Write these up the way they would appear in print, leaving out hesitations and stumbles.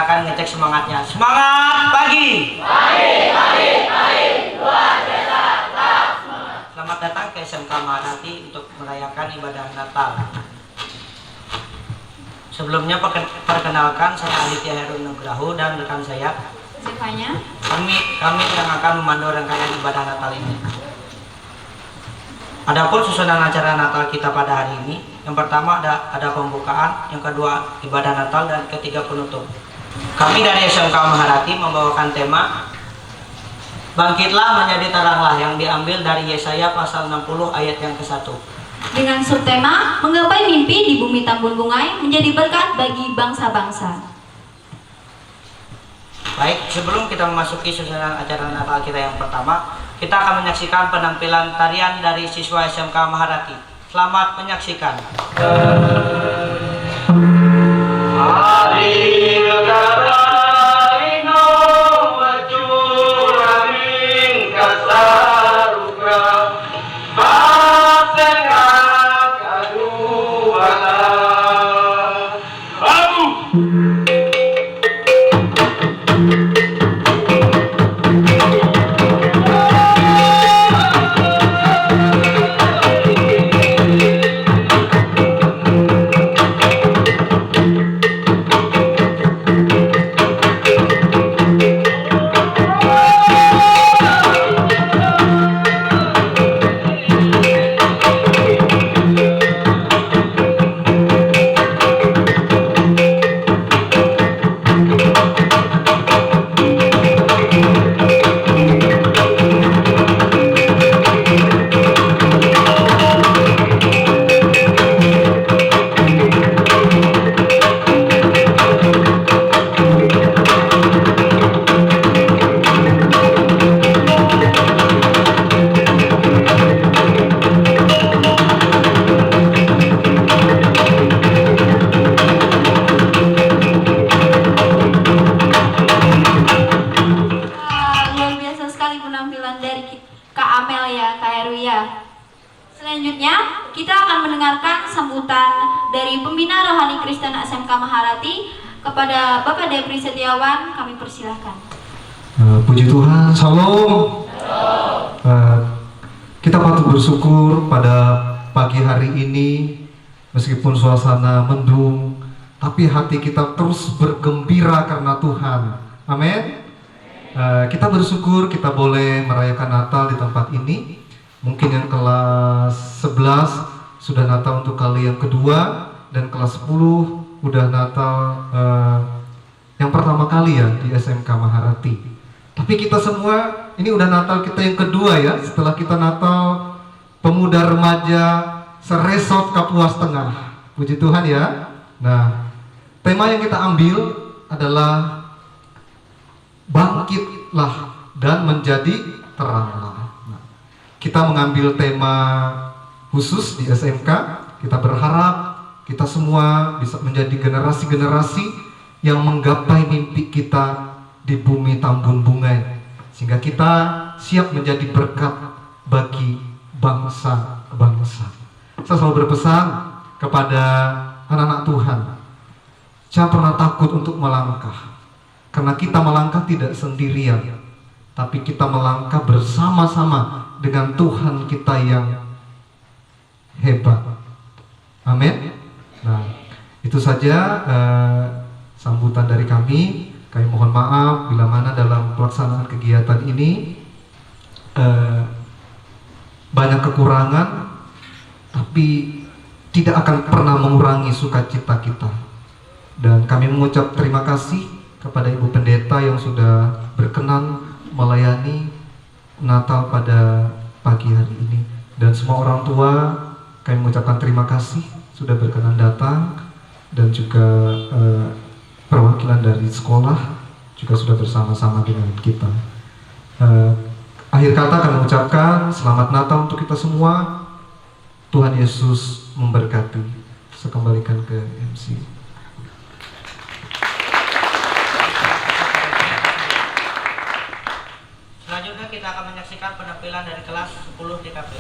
akan ngecek semangatnya. Semangat pagi. Luar biasa. Selamat datang ke SMK Maharati untuk merayakan ibadah Natal. Sebelumnya perkenalkan, saya Aditya Heru Nugraho dan rekan saya Zevanya. Kami yang akan memandu rangkaian ibadah Natal ini. Adapun susunan acara Natal kita pada hari ini, yang pertama ada pembukaan, yang kedua ibadah Natal, dan ketiga penutup. Kami dari SMK Maharati membawakan tema Bangkitlah menjadi teranglah, yang diambil dari Yesaya pasal 60 ayat yang ke-1. Dengan subtema menggapai mimpi di bumi Tambun Bungai menjadi berkat bagi bangsa-bangsa. Baik, sebelum kita memasuki susunan acara Natal kita yang pertama, kita akan menyaksikan penampilan tarian dari siswa SMK Maharati. Selamat menyaksikan. Selanjutnya, kita akan mendengarkan sambutan dari Pembina Rohani Kristen SMK Maharati kepada Bapak Depri Setiawan. Kami persilahkan. Puji Tuhan, Shalom. Kita patut bersyukur pada pagi hari ini, meskipun suasana mendung, tapi hati kita terus bergembira karena Tuhan. Amin. Kita bersyukur kita boleh merayakan Natal di tempat ini. Mungkin yang kelas 11 sudah Natal untuk kali yang kedua, dan kelas 10 udah Natal yang pertama kali ya di SMK Maharati. Tapi kita semua ini udah Natal kita yang kedua ya, setelah kita Natal pemuda remaja seresort Kapuas Tengah. Puji Tuhan ya. Nah, tema yang kita ambil adalah bangkitlah dan menjadi teranglah. Kita mengambil tema khusus di SMK. Kita berharap kita semua bisa menjadi generasi-generasi yang menggapai mimpi kita di bumi Tambun Bungai, sehingga kita siap menjadi berkat bagi bangsa-bangsa. Saya selalu berpesan kepada anak-anak Tuhan, jangan pernah takut untuk melangkah, karena kita melangkah tidak sendirian, tapi kita melangkah bersama-sama dengan Tuhan kita yang hebat. Amin. Nah, itu saja sambutan dari kami. Kami mohon maaf bila mana dalam pelaksanaan kegiatan ini banyak kekurangan, tapi tidak akan pernah mengurangi sukacita kita. Dan kami mengucap terima kasih kepada Ibu Pendeta yang sudah berkenan melayani Natal pada pagi hari ini, dan semua orang tua kami mengucapkan terima kasih sudah berkenan datang, dan juga perwakilan dari sekolah juga sudah bersama-sama dengan kita. Akhir kata kami mengucapkan selamat Natal untuk kita semua. Tuhan Yesus memberkati. Saya kembalikan ke MC. Selanjutnya kita akan menyaksikan penampilan dari kelas 10 DKP.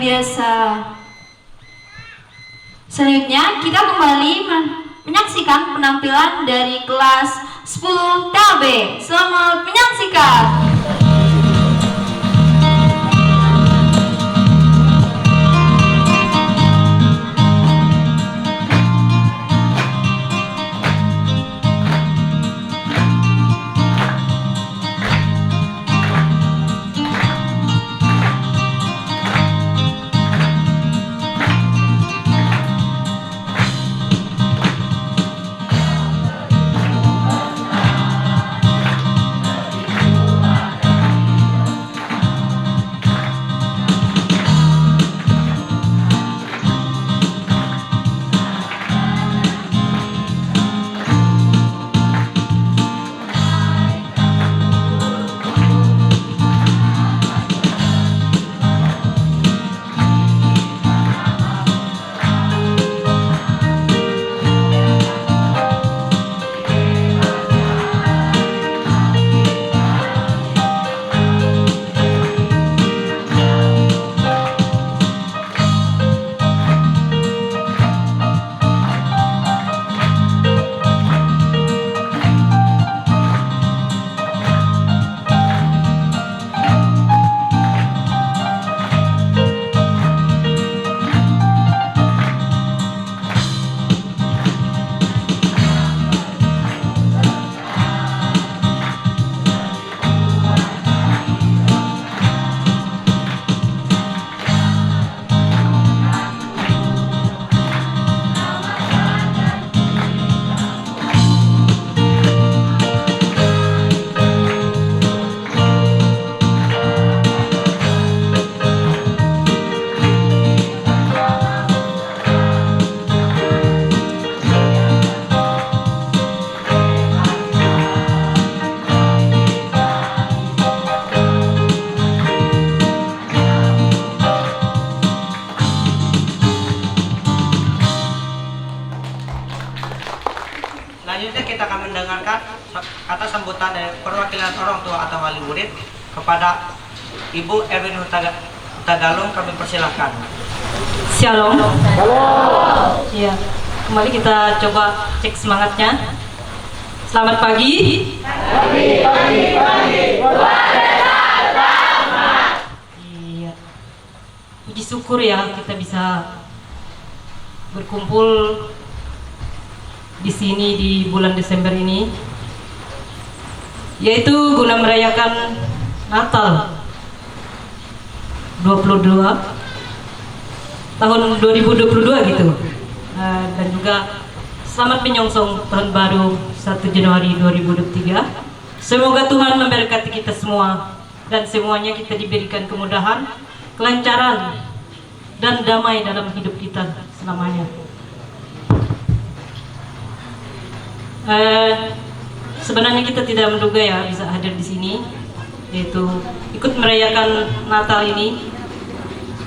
biasa. Selanjutnya kita kembali menyaksikan penampilan dari kelas 10 KB. Selamat menyaksikan. Selanjutnya kita akan mendengarkan kata sambutan dari perwakilan orang tua atau wali murid kepada Ibu Erwin Hutagalung. Kami persilahkan. Shalom. Iya, kembali kita coba cek semangatnya. Selamat pagi. Pagi. Iya. Puji syukur ya kita bisa berkumpul di sini di bulan Desember ini, yaitu guna merayakan Natal 22 tahun 2022 gitu, dan juga selamat menyongsong tahun baru 1 Januari 2023. Semoga Tuhan memberkati kita semua dan semuanya kita diberikan kemudahan, kelancaran, dan damai dalam hidup kita selamanya. Sebenarnya kita tidak menduga ya bisa hadir di sini, yaitu ikut merayakan Natal ini.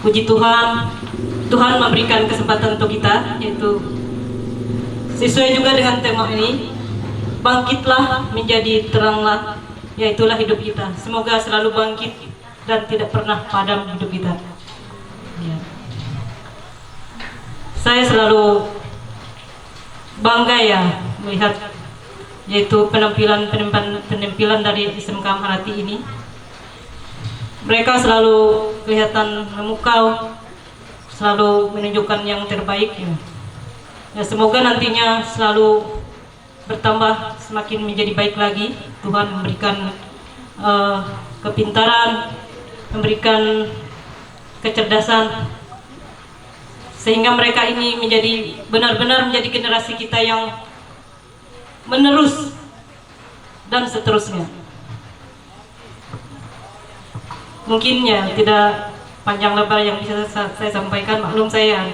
Puji Tuhan, Tuhan memberikan kesempatan untuk kita, yaitu sesuai juga dengan tema ini, bangkitlah menjadi teranglah, yaitulah hidup kita. Semoga selalu bangkit dan tidak pernah padam hidup kita. Ya. Saya selalu bangga ya melihat yaitu penampilan dari SMK Maharati ini. Mereka selalu kelihatan memukau, selalu menunjukkan yang terbaik ya. Ya, semoga nantinya selalu bertambah, semakin menjadi baik lagi. Tuhan memberikan kepintaran, memberikan kecerdasan, sehingga mereka ini menjadi benar-benar menjadi generasi kita yang menerus dan seterusnya. Mungkin ya tidak panjang lebar yang bisa saya sampaikan, maklum saya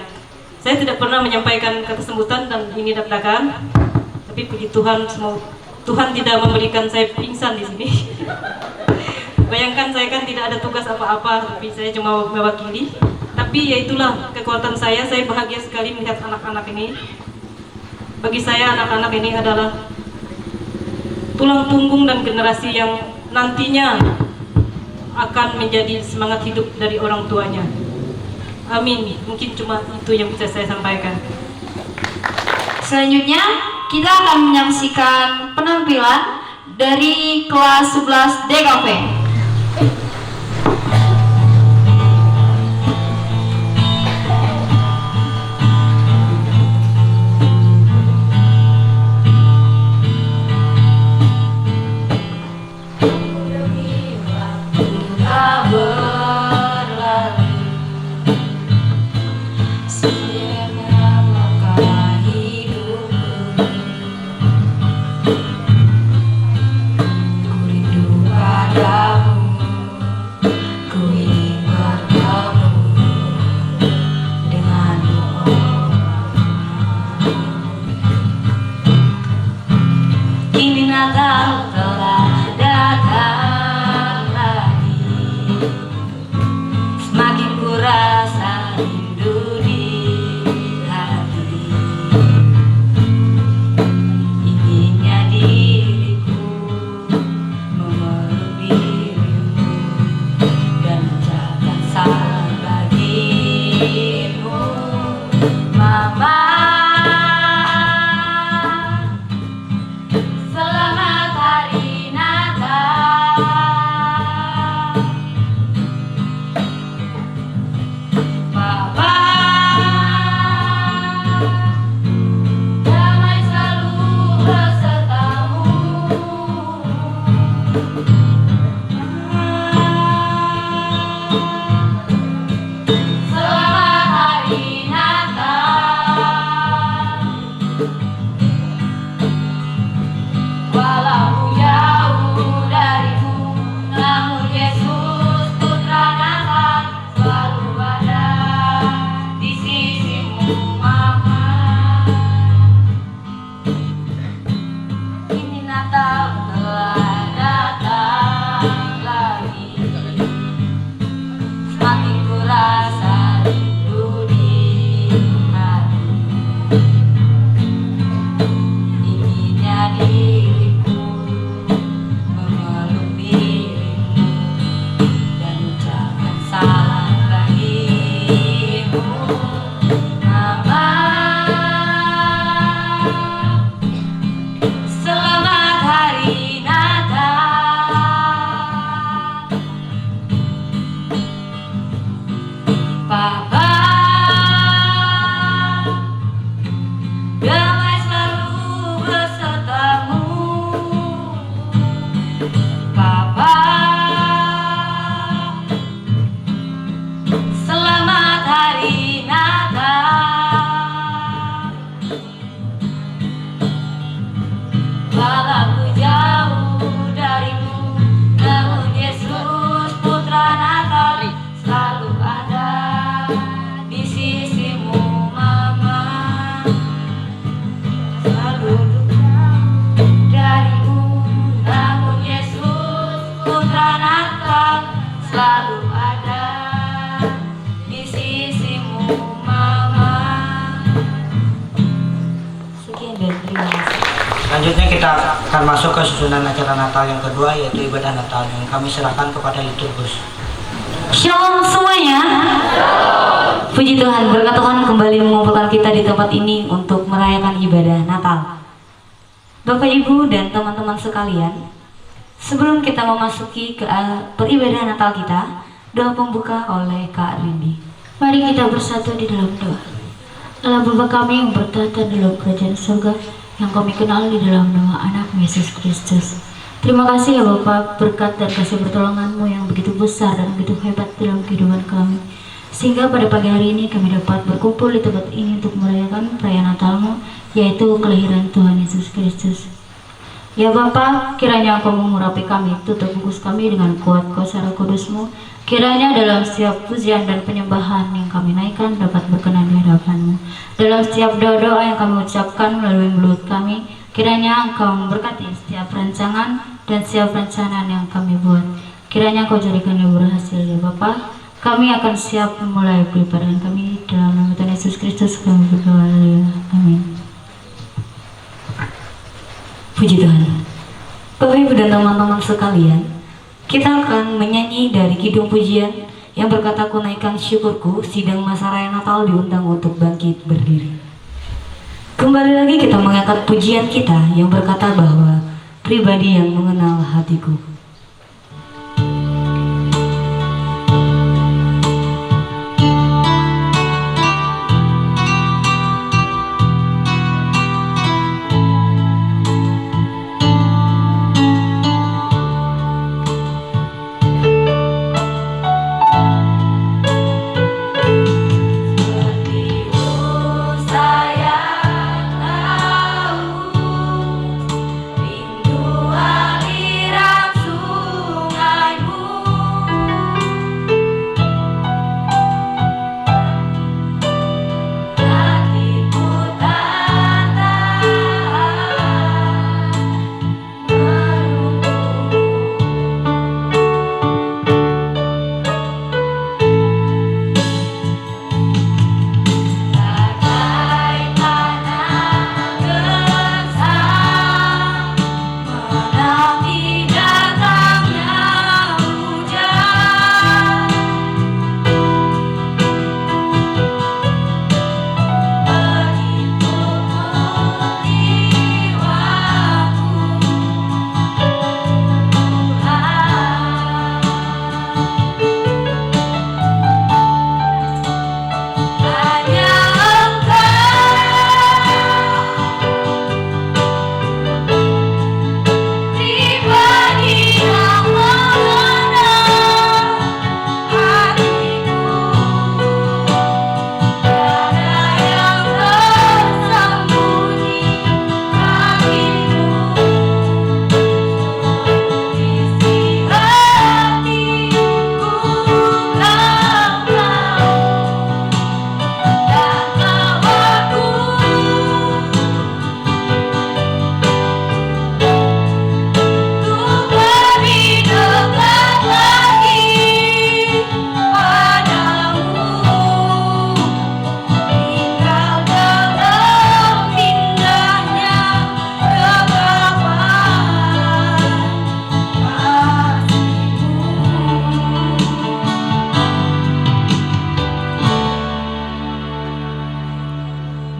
tidak pernah menyampaikan kata sambutan dan ini dadakan. Tapi puji Tuhan, Tuhan tidak memberikan saya pingsan di sini. Bayangkan saya kan tidak ada tugas apa-apa, tapi saya cuma mewakili. Tapi ya itulah kekuatan saya bahagia sekali melihat anak-anak ini. Bagi saya anak-anak ini adalah tulang punggung dan generasi yang nantinya akan menjadi semangat hidup dari orang tuanya. Amin. Mungkin cuma itu yang bisa saya sampaikan. Selanjutnya kita akan menyaksikan penampilan dari kelas 11 DKV. Kini Natal telah datang lagi, semakin ku rasa rindu di hati. Inginnya diriku memeluk dirimu dan ucapkan salam bagimu, Mama. Selamat Hari Natal, Papa. Damai selalu besertamu. Selamat Hari Natal. Walau jauh darimu, namun Yesus Putra Natal selalu ada di sisimu, Mama. Kini Natal telah datang lagi, semakin ku rasa rindu di hati. Inginnya diriku memeluk dirimu dan ucapkan salam bagimu, Mama. Selamat Hari Natal, Papa. Damai selalu besertamu, Papa. Selamat Hari Natal. Walau ku jauh darimu, namun Yesus Putra Natal selalu ada di sisimu, Mama. Selalu dekat darimu, namun Yesus Putra Natal selalu ada di sisimu, Mama. Sekian dan terima kasih. Selanjutnya kita akan masuk ke susunan acara Natal yang kedua, yaitu ibadah Natal yang kami serahkan kepada liturgus. Shalom semuanya. Puji Tuhan, berkat Tuhan kembali mengumpulkan kita di tempat ini untuk merayakan ibadah Natal. Bapak Ibu dan teman-teman sekalian, sebelum kita memasuki ke peribadahan Natal kita, doa pembuka oleh Kak Rindi. Mari kita bersatu di dalam doa. Allah Bapa kami yang bertata dalam kerajaan surga, yang kami kenal di dalam nama anak Yesus Kristus. Terima kasih ya Bapak, berkat dan kasih pertolongan-Mu yang begitu besar dan begitu hebat dalam kehidupan kami. Sehingga pada pagi hari ini kami dapat berkumpul di tempat ini untuk merayakan perayaan Natal-Mu, yaitu kelahiran Tuhan Yesus Kristus. Ya Bapa, kiranya Engkau mengurapi kami, tutup bungkus kami dengan kuat kuasa Roh Kudus-Mu. Kiranya dalam setiap pujian dan penyembahan yang kami naikkan dapat berkenan di hadapan-Mu. Dalam setiap doa-doa yang kami ucapkan melalui mulut kami, kiranya Engkau memberkati setiap rancangan dan setiap perencanaan yang kami buat. Kiranya Engkau jadikannya berhasil ya Bapa. Kami akan siap memulai peribadahan kami dalam nama Tuhan Yesus Kristus kami berdoa. Amin. Puji Tuhan. Bapak Ibu dan teman-teman sekalian, kita akan menyanyi dari kidung pujian yang berkata, "Ku naikkan syukurku, sidang masa raya Natal diundang untuk bangkit berdiri." Kembali lagi kita mengangkat pujian kita yang berkata bahwa pribadi yang mengenal hatiku.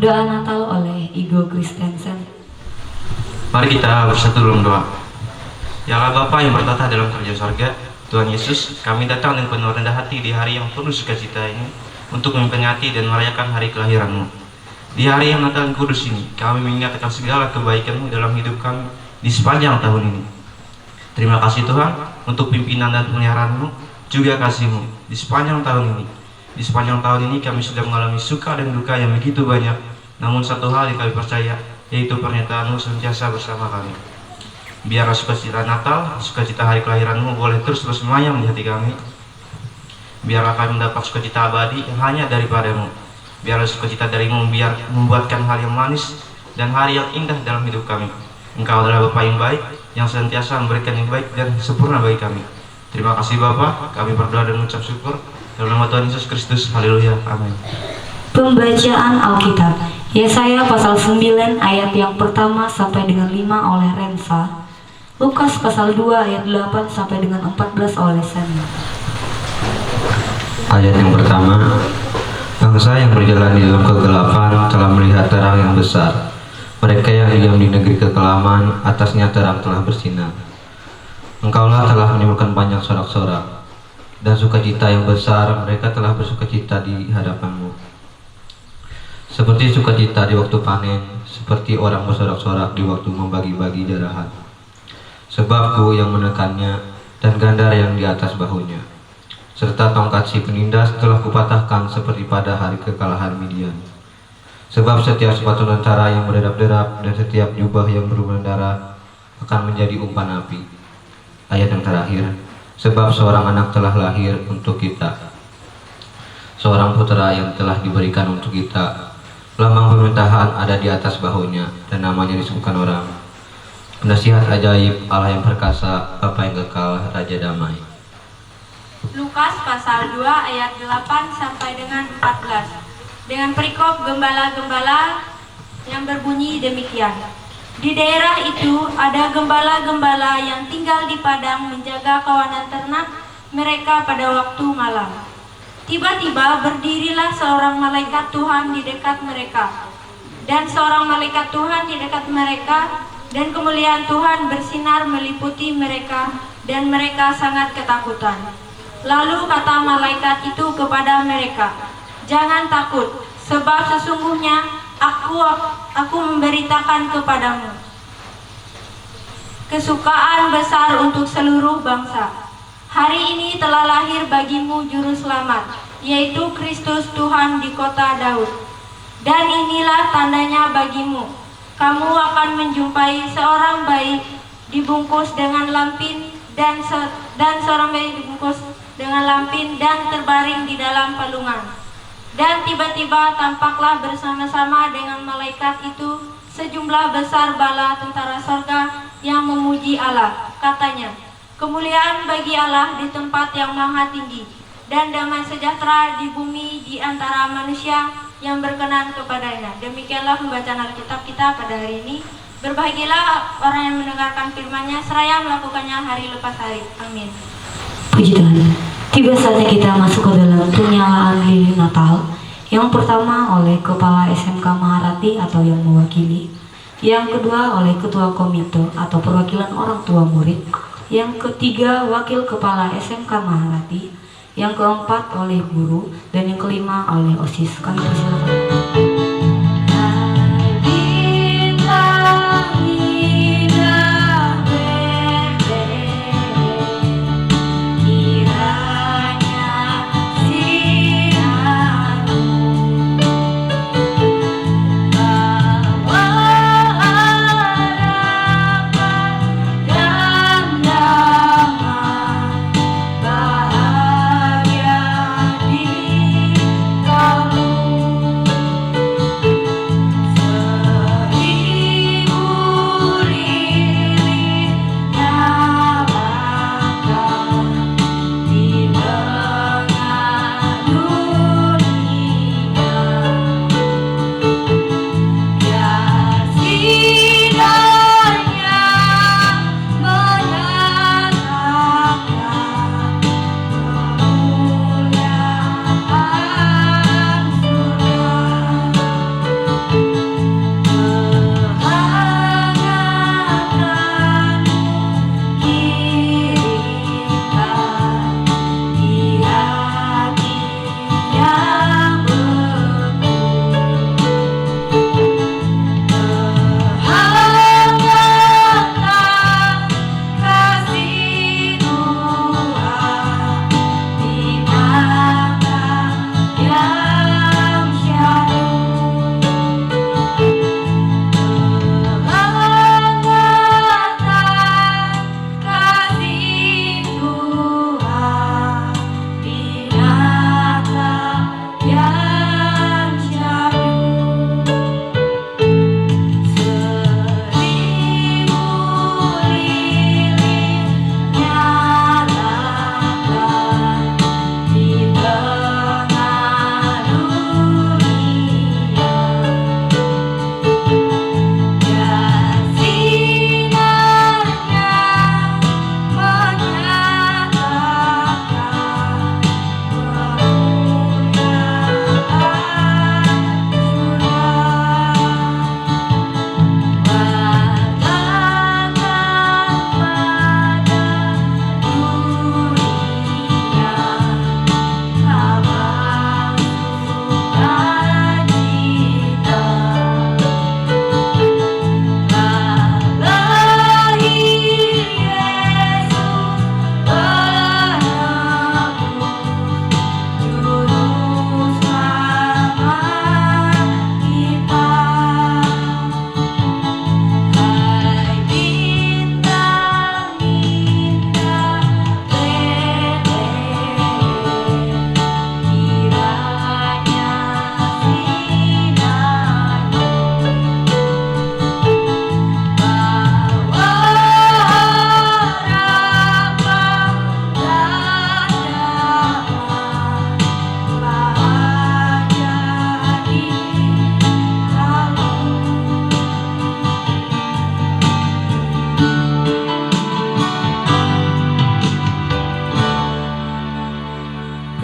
Doa Natal oleh Igo Kristensen. Mari kita bersatu dalam doa. Ya Allah Bapa yang bertata dalam kerajaan sorga, Tuhan Yesus, kami datang dengan penuh rendah hati di hari yang penuh sukacita ini untuk memperingati dan merayakan hari kelahiran-Mu. Di hari yang Natal kudus ini, kami mengingat akan segala kebaikan-Mu dalam hidup kami di sepanjang tahun ini. Terima kasih Tuhan untuk pimpinan dan pemeliharaanmu, juga kasih-Mu di sepanjang tahun ini. Di sepanjang tahun ini kami sudah mengalami suka dan duka yang begitu banyak. Namun satu hal yang kami percaya, yaitu pernyataan-Mu senantiasa bersama kami. Biarlah sukacita Natal, sukacita hari kelahiran-Mu boleh terus bersemayam di hati kami. Biarlah kami mendapat sukacita abadi yang hanya daripada-Mu. Biarlah sukacita dari-Mu membuatkan hal yang manis dan hari yang indah dalam hidup kami. Engkau adalah Bapa yang baik, yang senantiasa memberikan yang baik dan sempurna bagi kami. Terima kasih Bapa, kami berdoa dan mengucap syukur dalam nama Tuhan Yesus Kristus. Haleluya, amin. Pembacaan Alkitab Yesaya pasal 9 ayat yang pertama sampai dengan 5 oleh Rensa, Lukas pasal 2 ayat 8 sampai dengan 14 oleh Sani. Ayat yang pertama, bangsa yang berjalan di dalam kegelapan telah melihat terang yang besar. Mereka yang diam di negeri kekelaman, atasnya terang telah bersinar. Engkaulah telah menimbulkan banyak sorak-sorak dan sukacita yang besar, mereka telah bersukacita di hadapan-Mu. Seperti sukacita di waktu panen, seperti orang bersorak-sorak di waktu membagi-bagi jarahan. Sebabku yang menekannya dan gandar yang di atas bahunya, serta tongkat si penindas telah kupatahkan seperti pada hari kekalahan Midian. Sebab setiap sepatu tentara yang berderap-derap dan setiap jubah yang bermendara akan menjadi umpan api. Ayat yang terakhir, sebab seorang anak telah lahir untuk kita, seorang putra yang telah diberikan untuk kita. Lambang pemerintahan ada di atas bahunya, dan namanya disebutkan orang Penasihat ajaib, Allah yang perkasa, Bapa yang kekal, Raja damai. Lukas pasal 2 ayat 8 sampai dengan 14. Dengan perikop gembala-gembala yang berbunyi demikian. Di daerah itu ada gembala-gembala yang tinggal di padang menjaga kawanan ternak mereka pada waktu malam. Tiba-tiba berdirilah seorang malaikat Tuhan di dekat mereka, dan seorang malaikat Tuhan di dekat mereka, dan kemuliaan Tuhan bersinar meliputi mereka, dan mereka sangat ketakutan. Lalu kata malaikat itu kepada mereka, "Jangan takut, sebab sesungguhnya aku memberitakan kepadamu kesukaan besar untuk seluruh bangsa. Hari ini telah lahir bagimu juru selamat, yaitu Kristus Tuhan di kota Daud. Dan inilah tandanya bagimu, kamu akan menjumpai seorang bayi dibungkus dengan lampin dan seorang bayi dibungkus dengan lampin dan terbaring di dalam palungan." Dan tiba-tiba tampaklah bersama-sama dengan malaikat itu sejumlah besar bala tentara sorga yang memuji Allah. Katanya, "Kemuliaan bagi Allah di tempat yang maha tinggi, dan damai sejahtera di bumi di antara manusia yang berkenan kepadanya." Demikianlah pembacaan Alkitab kita pada hari ini. Berbahagialah orang yang mendengarkan firman-Nya seraya melakukannya hari lepas hari. Amin. Puji Tuhan. Tiba saatnya kita masuk ke dalam penyalaan lilin Natal. Yang pertama oleh Kepala SMK Maharati atau yang mewakili. Yang kedua oleh Ketua Komite atau perwakilan orang tua murid. Yang ketiga Wakil Kepala SMK Maharati. Yang keempat oleh guru. Dan yang kelima oleh OSIS. Kami persilakan.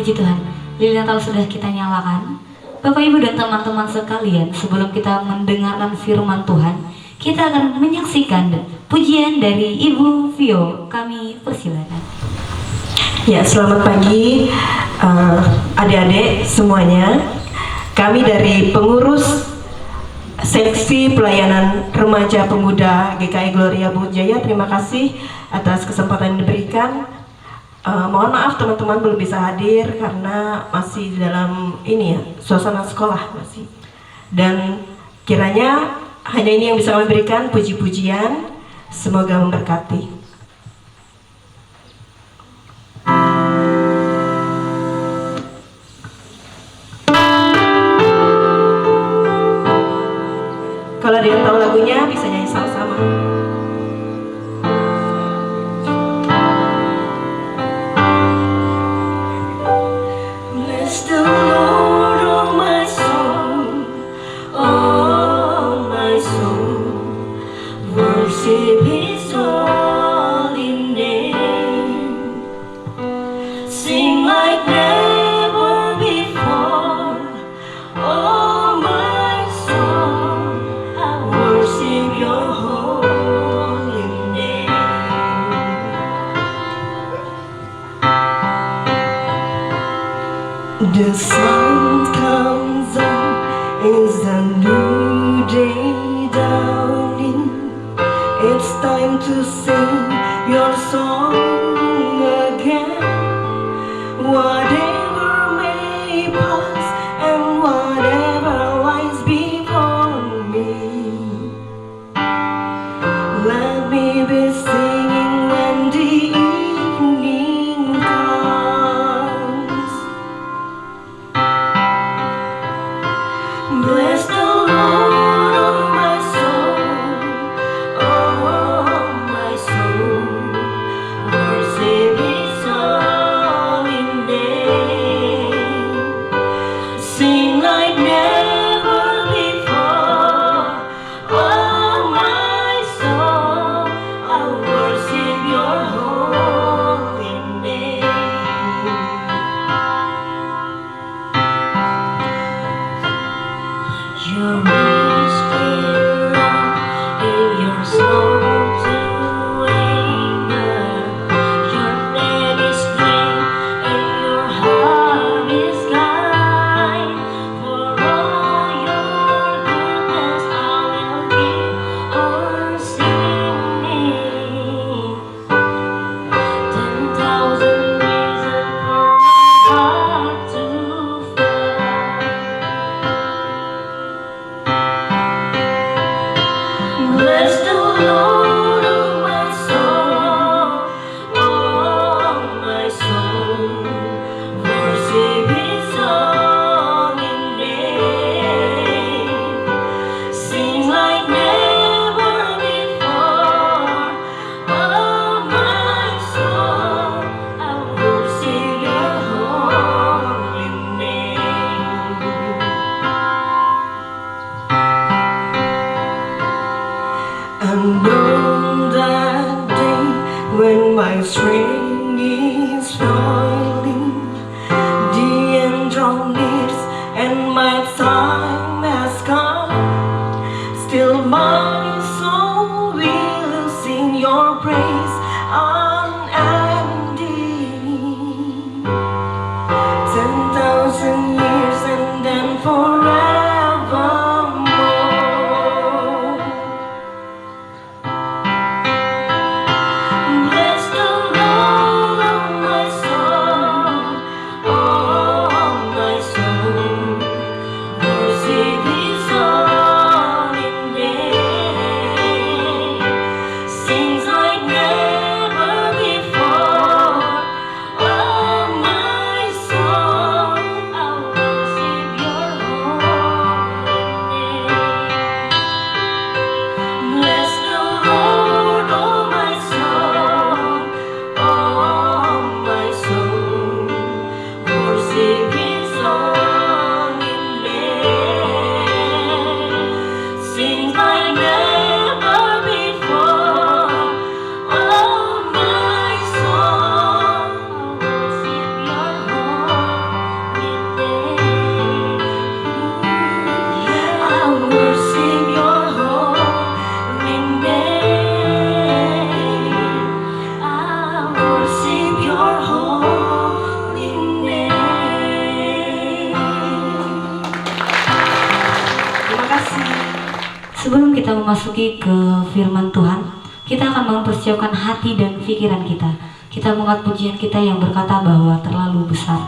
Puji Tuhan, lilin Natal sudah kita nyalakan. Bapak Ibu dan teman-teman sekalian, sebelum kita mendengarkan firman Tuhan, kita akan menyaksikan pujian dari Ibu Vio. Kami persilakan. Ya, selamat pagi adik-adik semuanya. Kami dari pengurus Seksi Pelayanan Remaja Pemuda GKI Gloria Bukit Jaya, terima kasih atas kesempatan yang diberikan. Mohon maaf teman-teman belum bisa hadir karena masih di dalam ini ya, suasana sekolah masih. Dan kiranya hanya ini yang bisa kami berikan, puji-pujian, semoga memberkati. Kalau ada yang tahu lagunya bisa nyanyi sama-sama. Bless the Lord, oh my soul, oh my soul, worship His holy name, sing like never before, oh my soul, I worship Your holy name. The sun comes up, is a new day dawning. It's time to sing your song again. Whatever may pass and whatever lies before me, let me be singing when the evening comes. Bless the Lord, oh my soul, oh my soul, worship His holy name, sing like never before, oh my soul, I worship Your holy name. Your ways clear up in Your soul to anger. Your name is great and Your heart is kind. For all Your goodness I will keep on singing. 10,000 reasons for my heart to find. Bless the Lord, oh my soul, oh my soul, worship His holy name, sing like never before, oh my soul, I worship Your holy name. And on that day when my strength is failing, the end draws near and my time has come, still my soul will sing Your praise unending. 10,000 years and then forevermore. Bless the Lord, oh my soul, Sebelum kita memasuki ke firman Tuhan, kita akan mempersiapkan hati dan pikiran kita. Kita mengingat pujian kita yang berkata bahwa terlalu besar.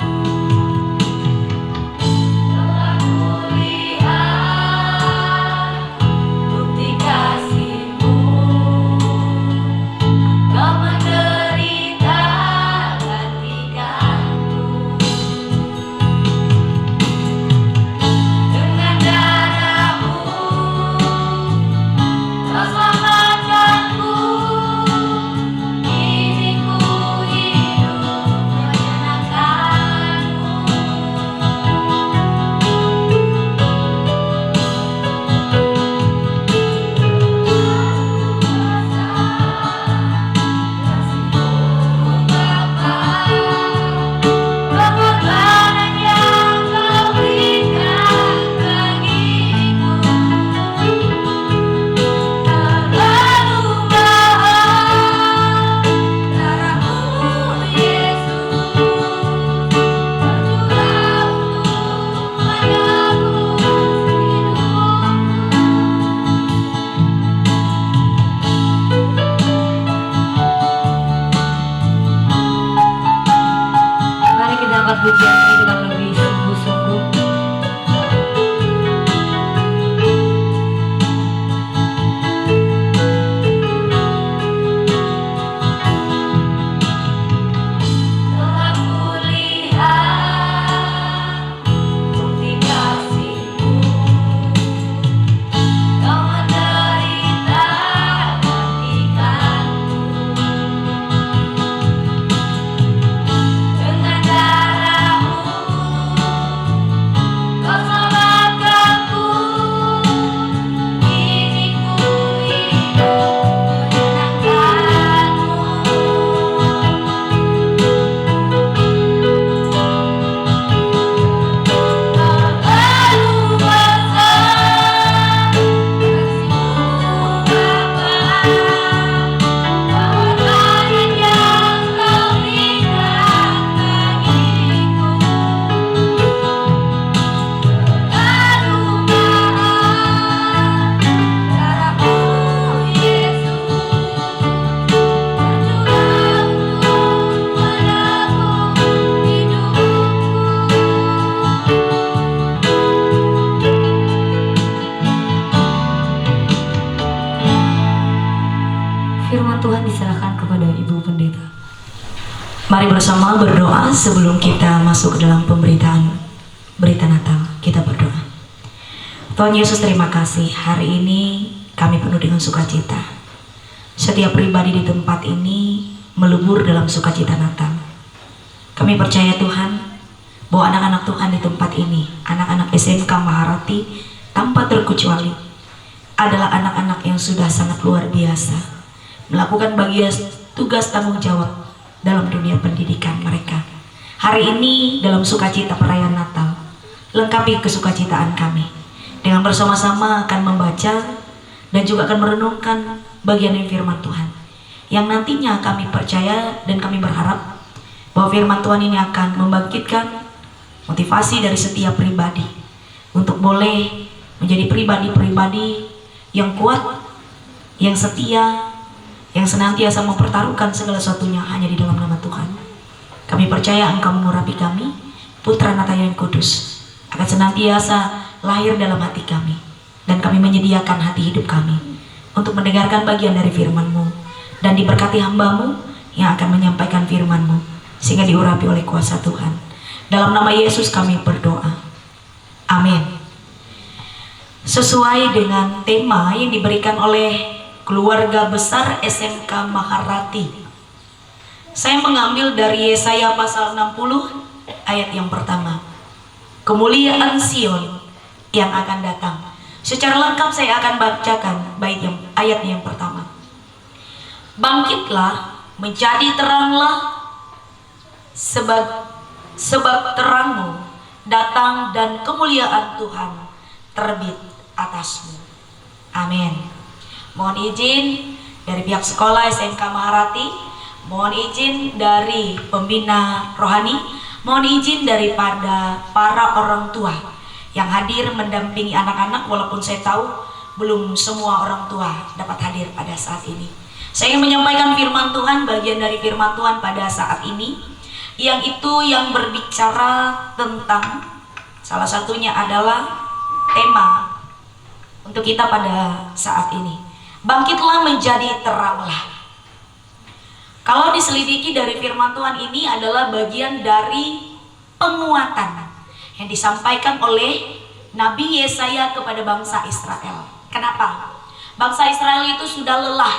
Pujian ini dengan lebih sungguh-sungguh. Telah kulihat bukti kasih-Mu, Kau menderita gantikanku. Dengan firman Tuhan diserahkan kepada Ibu Pendeta. Mari bersama berdoa sebelum kita masuk ke dalam pemberitaan berita Natal. Kita berdoa. Tuhan Yesus, terima kasih. Hari ini kami penuh dengan sukacita. Setiap pribadi di tempat ini melebur dalam sukacita Natal. Kami percaya Tuhan bahwa anak-anak Tuhan di tempat ini, anak-anak SMK Maharati tanpa terkecuali, adalah anak-anak yang sudah sangat luar biasa melakukan bagian tugas tanggung jawab dalam dunia pendidikan mereka. Hari ini dalam sukacita perayaan Natal, lengkapi kesukacitaan kami dengan bersama-sama akan membaca dan juga akan merenungkan bagian dari firman Tuhan, yang nantinya kami percaya dan kami berharap bahwa firman Tuhan ini akan membangkitkan motivasi dari setiap pribadi untuk boleh menjadi pribadi-pribadi yang kuat, yang setia, yang senantiasa mempertaruhkan segala sesuatunya hanya di dalam nama Tuhan. Kami percaya Engkau mengurapi kami, Putra Natal yang Kudus akan senantiasa lahir dalam hati kami, dan kami menyediakan hati hidup kami untuk mendengarkan bagian dari firman-Mu, dan diberkati hamba-Mu yang akan menyampaikan firman-Mu sehingga diurapi oleh kuasa Tuhan. Dalam nama Yesus kami berdoa. Amin. Sesuai dengan tema yang diberikan oleh keluarga besar SMK Maharati, saya mengambil dari Yesaya pasal 60 ayat yang pertama. Kemuliaan Sion yang akan datang. Secara lengkap saya akan bacakan ayat yang pertama. Bangkitlah, menjadi teranglah, sebab terangmu datang dan kemuliaan Tuhan terbit atasmu. Amin. Mohon izin dari pihak sekolah SMK Maharati, mohon izin dari pembina rohani, mohon izin daripada para orang tua yang hadir mendampingi anak-anak, walaupun saya tahu belum semua orang tua dapat hadir pada saat ini. Saya ingin menyampaikan firman Tuhan, bagian dari firman Tuhan pada saat ini, yang itu yang berbicara tentang salah satunya adalah tema untuk kita pada saat ini. Bangkitlah menjadi teranglah. Kalau diselidiki dari firman Tuhan ini adalah bagian dari penguatan yang disampaikan oleh Nabi Yesaya kepada bangsa Israel. Kenapa? Bangsa Israel itu sudah lelah.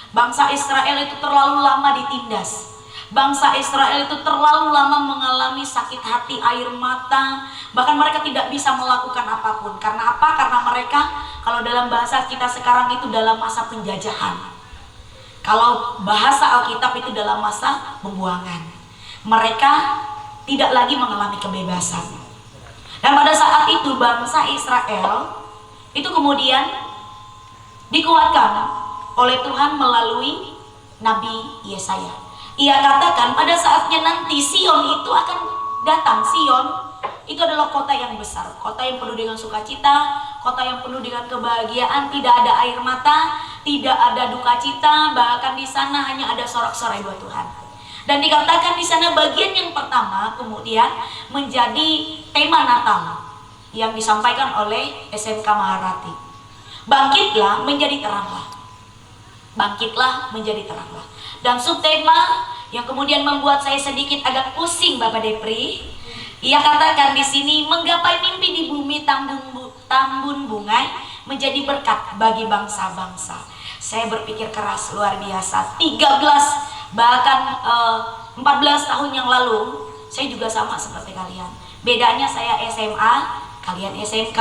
Bangsa Israel itu terlalu lama ditindas. Bangsa Israel itu terlalu lama mengalami sakit hati, air mata. Bahkan mereka tidak bisa melakukan apapun. Karena apa? Karena mereka, kalau dalam bahasa kita sekarang itu dalam masa penjajahan. Kalau bahasa Alkitab itu dalam masa pembuangan. Mereka tidak lagi mengalami kebebasan. Dan pada saat itu bangsa Israel itu kemudian dikuatkan oleh Tuhan melalui Nabi Yesaya. Ia katakan pada saatnya nanti Sion itu akan datang. Sion itu adalah kota yang besar, kota yang penuh dengan sukacita, kota yang penuh dengan kebahagiaan, tidak ada air mata, tidak ada duka cita, bahkan di sana hanya ada sorak-sorai buat Tuhan. Dan dikatakan di sana bagian yang pertama kemudian menjadi tema Natal yang disampaikan oleh SMK Maharati. Bangkitlah menjadi teranglah. Bangkitlah menjadi teranglah. Dan subtema yang kemudian membuat saya sedikit agak pusing Bapak Depri, ia katakan di sini menggapai mimpi di bumi tambun bungai menjadi berkat bagi bangsa-bangsa. Saya berpikir keras luar biasa. 13 bahkan 14 tahun yang lalu saya juga sama seperti kalian. Bedanya saya SMA, kalian SMK.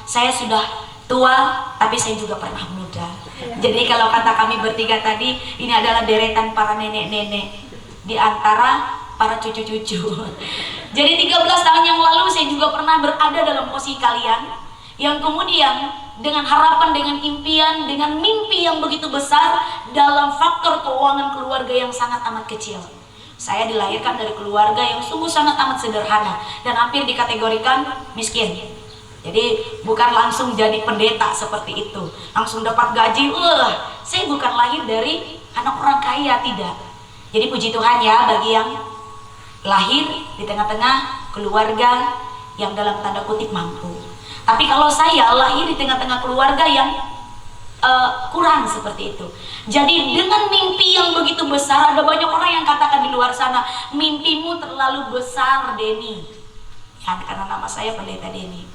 Saya sudah tua tapi saya juga pernah muda. Jadi kalau kata kami bertiga tadi, ini adalah deretan para nenek-nenek di antara para cucu-cucu. Jadi 13 tahun yang lalu saya juga pernah berada dalam posisi kalian yang kemudian dengan harapan, dengan impian, dengan mimpi yang begitu besar dalam faktor keuangan keluarga yang sangat amat kecil. Saya dilahirkan dari keluarga yang sungguh sangat amat sederhana dan hampir dikategorikan miskin. Jadi bukan langsung jadi pendeta seperti itu, langsung dapat gaji. Saya bukan lahir dari anak orang kaya, tidak. Jadi puji Tuhan ya bagi yang lahir di tengah-tengah keluarga yang dalam tanda kutip mampu. Tapi kalau saya lahir di tengah-tengah keluarga yang kurang seperti itu. Jadi dengan mimpi yang begitu besar, ada banyak orang yang katakan di luar sana, mimpimu terlalu besar Denny. Ya, karena nama saya Pendeta Denny.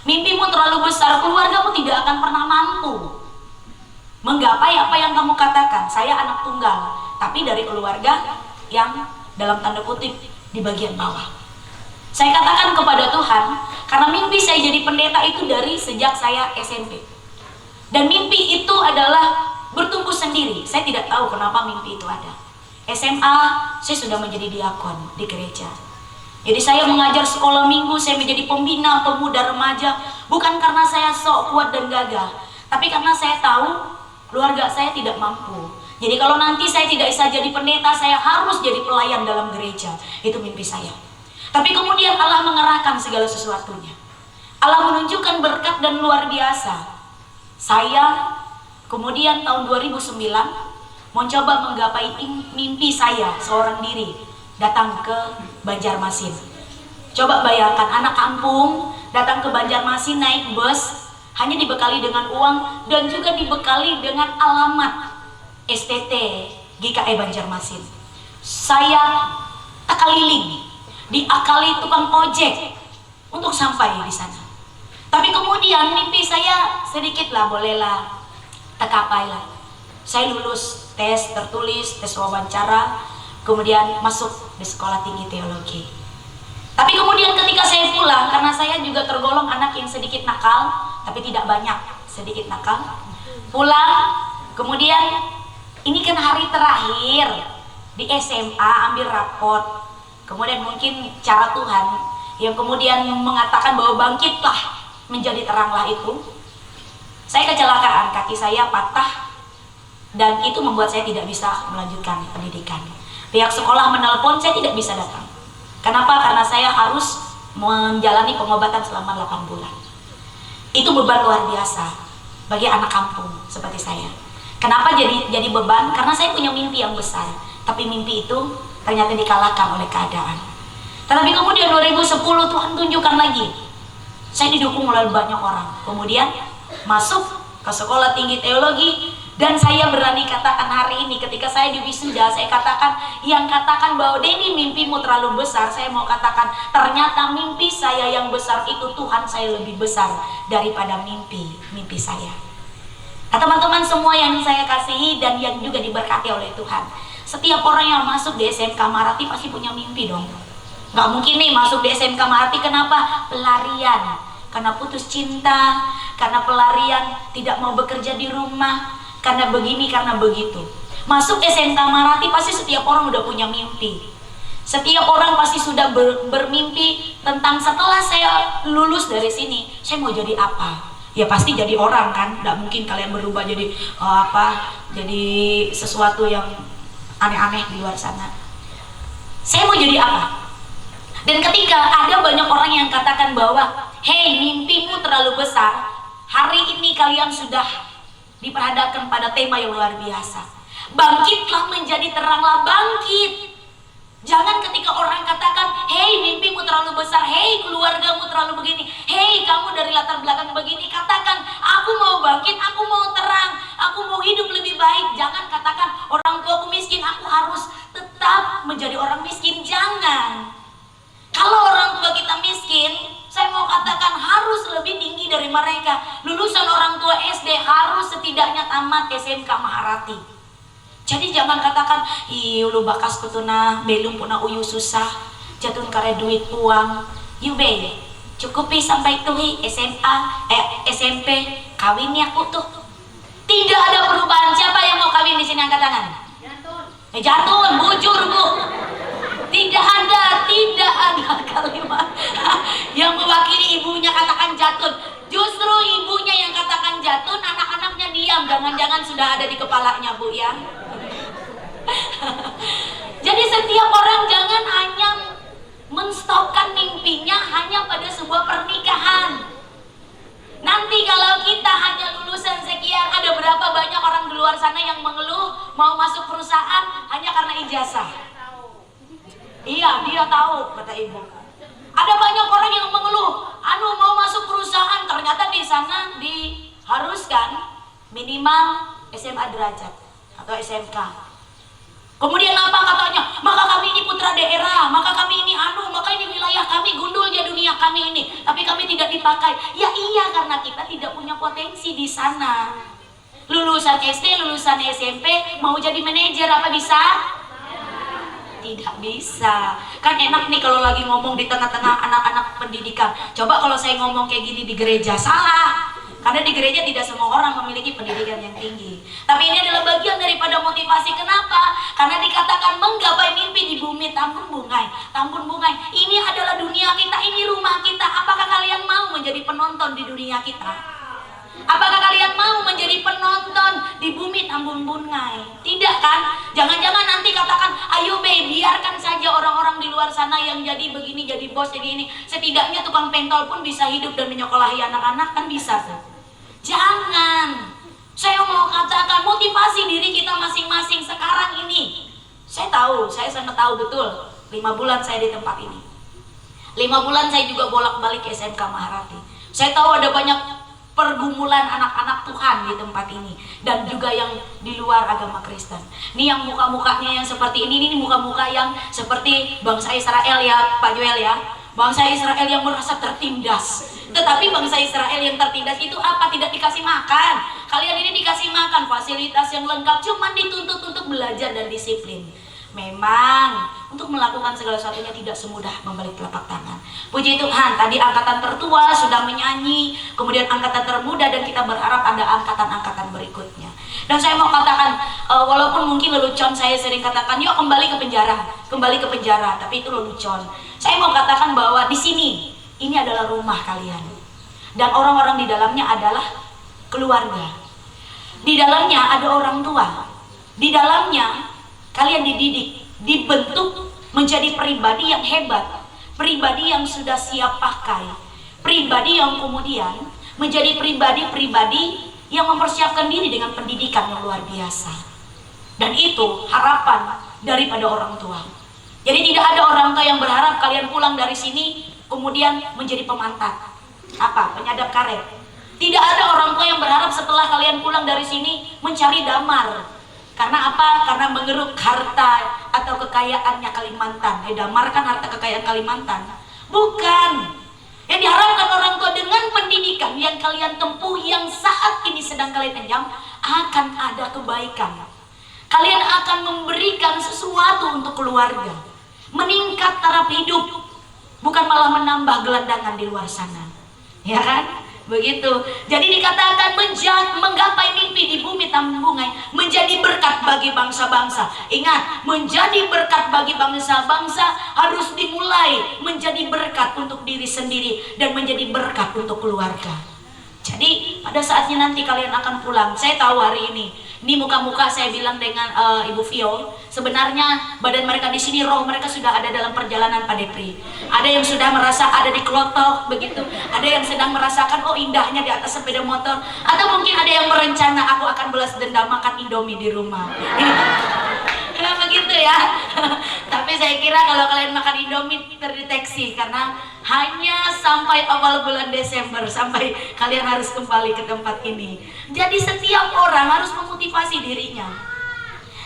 Mimpimu terlalu besar, keluargamu tidak akan pernah mampu menggapai apa yang kamu katakan. Saya anak tunggal, tapi dari keluarga yang dalam tanda kutip di bagian bawah. Saya katakan kepada Tuhan, karena mimpi saya jadi pendeta itu dari sejak saya SMP. Dan mimpi itu adalah bertumbuh sendiri. Saya tidak tahu kenapa mimpi itu ada. SMA, saya sudah menjadi diakon di gereja. Jadi saya mengajar sekolah minggu, saya menjadi pembina pemuda remaja. Bukan karena saya sok kuat dan gagah, tapi karena saya tahu keluarga saya tidak mampu. Jadi kalau nanti saya tidak bisa jadi pendeta, saya harus jadi pelayan dalam gereja. Itu mimpi saya. Tapi kemudian Allah mengerahkan segala sesuatunya. Allah menunjukkan berkat dan luar biasa. Saya kemudian tahun 2009 mencoba menggapai mimpi saya seorang diri, datang ke Banjarmasin. Coba bayangkan anak kampung datang ke Banjarmasin naik bus, hanya dibekali dengan uang dan juga dibekali dengan alamat STT GKE Banjarmasin. Saya keliling, diakali tukang ojek untuk sampai di sana. Tapi kemudian mimpi saya sedikitlah bolehlah tercapailah. Saya lulus tes tertulis, tes wawancara, kemudian masuk di sekolah tinggi teologi. Tapi kemudian ketika saya pulang, karena saya juga tergolong anak yang sedikit nakal, tapi tidak banyak, sedikit nakal. Pulang, kemudian ini kan hari terakhir di SMA ambil rapot. Kemudian mungkin cara Tuhan yang kemudian mengatakan bahwa bangkitlah menjadi teranglah itu. Saya kecelakaan, kaki saya patah dan itu membuat saya tidak bisa melanjutkan pendidikan. Pihak sekolah menelpon, saya tidak bisa datang. Kenapa? Karena saya harus menjalani pengobatan selama 8 bulan. Itu beban luar biasa. bagi anak kampung seperti saya. Kenapa jadi beban? Karena saya punya mimpi yang besar, tapi mimpi itu ternyata dikalahkan oleh keadaan. Tetapi kemudian 2010 Tuhan tunjukkan lagi, saya didukung oleh banyak orang. Kemudian masuk ke sekolah tinggi teologi, dan saya berani katakan hari ini ketika saya di wisuda, saya katakan, yang katakan bahwa Denny mimpimu terlalu besar, saya mau katakan ternyata mimpi saya yang besar itu Tuhan saya lebih besar daripada mimpi saya. Nah, teman-teman semua yang saya kasihi dan yang juga diberkati oleh Tuhan, setiap orang yang masuk di SMK Marati pasti punya mimpi dong. Gak mungkin nih masuk di SMK Marati, kenapa? Pelarian, karena putus cinta, karena pelarian tidak mau bekerja di rumah, karena begini, karena begitu. Masuk SMK Marati pasti setiap orang udah punya mimpi. Setiap orang pasti sudah bermimpi tentang setelah saya lulus dari sini, saya mau jadi apa? Ya pasti jadi orang kan, nggak mungkin kalian berubah jadi jadi sesuatu yang aneh-aneh di luar sana. Saya mau jadi apa? Dan ketika ada banyak orang yang katakan bahwa, hei, mimpimu terlalu besar, hari ini kalian sudah diperhadapkan pada tema yang luar biasa. Bangkitlah menjadi teranglah, bangkit. Jangan ketika orang katakan, hei, mimpimu terlalu besar, hei, keluargamu terlalu begini, hei, kamu dari latar belakang begini, katakan, aku mau bangkit, aku mau terang, aku mau hidup lebih baik. Jangan katakan, orang tuaku miskin, aku harus tetap menjadi orang miskin. Jangan. Kalau orang tua kita miskin, saya mau katakan harus lebih tinggi dari mereka. Lulusan orang tua SD harus setidaknya tamat SMK Maharati. Jadi jangan katakan, lu bakas kutuna belum puna uyu susah, jatun kare duit uang, be cukupi sampai tuhi SMP kawin ya aku tuh. Tidak ada perubahan. Siapa yang mau kawin di sini, angkat tangan? Jatun, bujur bu. Tidak ada kalimat yang mewakili ibunya katakan jatun. Justru ibunya yang katakan jatun, anak-anaknya diam. Jangan-jangan sudah ada di kepalanya bu ya. Jadi setiap orang jangan hanya menstopkan mimpinya hanya pada sebuah pernikahan. Nanti kalau kita hanya lulusan sekian, ada berapa banyak orang di luar sana yang mengeluh mau masuk perusahaan hanya karena ijazah. Iya, dia tahu, kata ibu. Ada banyak orang yang mengeluh, mau masuk perusahaan, ternyata di sana diharuskan minimal SMA derajat atau SMK. Kemudian apa katanya? Maka kami ini putra daerah, maka kami ini maka ini wilayah kami, gundulnya dunia kami ini, tapi kami tidak dipakai. Ya iya, karena kita tidak punya potensi di sana. Lulusan SD, lulusan SMP, mau jadi manajer apa bisa? Tidak bisa. Kan enak nih kalau lagi ngomong di tengah-tengah anak-anak pendidikan. Coba kalau saya ngomong kayak gini di gereja, salah. Karena di gereja tidak semua orang memiliki pendidikan yang tinggi. Tapi ini adalah bagian daripada motivasi. Kenapa? Karena dikatakan menggapai mimpi di bumi tambun bungai. Tambun bungai. Ini adalah dunia kita, ini rumah kita. Apakah kalian mau menjadi penonton di dunia kita? Apakah kalian mau menjadi penonton di bumi tambun bungai? Tidak kan? Jangan-jangan nanti katakan, ayo be, biarkan saja orang-orang di luar sana yang jadi begini, jadi bos, jadi ini. Setidaknya tukang pentol pun bisa hidup dan menyekolahi anak-anak, kan bisa tuh. Jangan. Saya mau katakan motivasi diri kita masing-masing sekarang ini. Saya tahu, saya sangat tahu betul. 5 bulan saya di tempat ini. 5 bulan saya juga bolak-balik ke SMK Maharati. Saya tahu ada banyak pergumulan anak-anak Tuhan di tempat ini. Dan juga yang di luar agama Kristen. Ini yang muka-mukanya yang seperti ini muka-muka yang seperti bangsa Israel ya Pak Joel ya. Bangsa Israel yang merasa tertindas. Tetapi bangsa Israel yang tertindas itu apa? Tidak dikasih makan. Kalian ini dikasih makan, fasilitas yang lengkap, cuma dituntut untuk belajar dan disiplin. Memang untuk melakukan segala sesuatunya tidak semudah membalik telapak tangan. Puji Tuhan, tadi angkatan tertua sudah menyanyi, kemudian angkatan termuda, dan kita berharap ada angkatan-angkatan berikutnya. Dan saya mau katakan, walaupun mungkin lelucon saya sering katakan, yuk kembali ke penjara, tapi itu lelucon. Saya mau katakan bahwa di sini, ini adalah rumah kalian. Dan orang-orang di dalamnya adalah keluarga. Di dalamnya ada orang tua. Di dalamnya kalian dididik, dibentuk menjadi pribadi yang hebat, pribadi yang sudah siap pakai, pribadi yang kemudian menjadi pribadi-pribadi yang mempersiapkan diri dengan pendidikan yang luar biasa. Dan itu harapan daripada orang tua. Jadi tidak ada orang tua yang berharap kalian pulang dari sini kemudian menjadi pemantat, penyadap karet. Tidak ada orang tua yang berharap setelah kalian pulang dari sini mencari damar. Karena apa? Karena mengeruk harta atau kekayaannya Kalimantan. Damar kan harta kekayaan Kalimantan. Bukan. Yang diharapkan orang tua dengan pendidikan yang kalian tempuh, yang saat ini sedang kalian enyam, akan ada kebaikan. Kalian akan memberikan sesuatu untuk keluarga, meningkat taraf hidup, bukan malah menambah gelandangan di luar sana. Ya kan? Begitu. Jadi dikatakan menggapai mimpi di bumi tambungai, menjadi berkat bagi bangsa-bangsa. Ingat, menjadi berkat bagi bangsa-bangsa harus dimulai menjadi berkat untuk diri sendiri dan menjadi berkat untuk keluarga. Jadi pada saatnya nanti kalian akan pulang. Saya tahu hari ini muka-muka saya bilang dengan Ibu Vio, sebenarnya badan mereka di sini, roh mereka sudah ada dalam perjalanan Pak Depri. Ada yang sudah merasa ada di Klotok begitu. Ada yang sedang merasakan indahnya di atas sepeda motor. Atau mungkin ada yang merencana, aku akan balas dendam makan Indomie di rumah. Ya begitu ya. Tapi saya kira kalau kalian makan Indomie terdeteksi, karena hanya sampai awal bulan Desember sampai kalian harus kembali ke tempat ini. Jadi setiap orang harus memotivasi dirinya.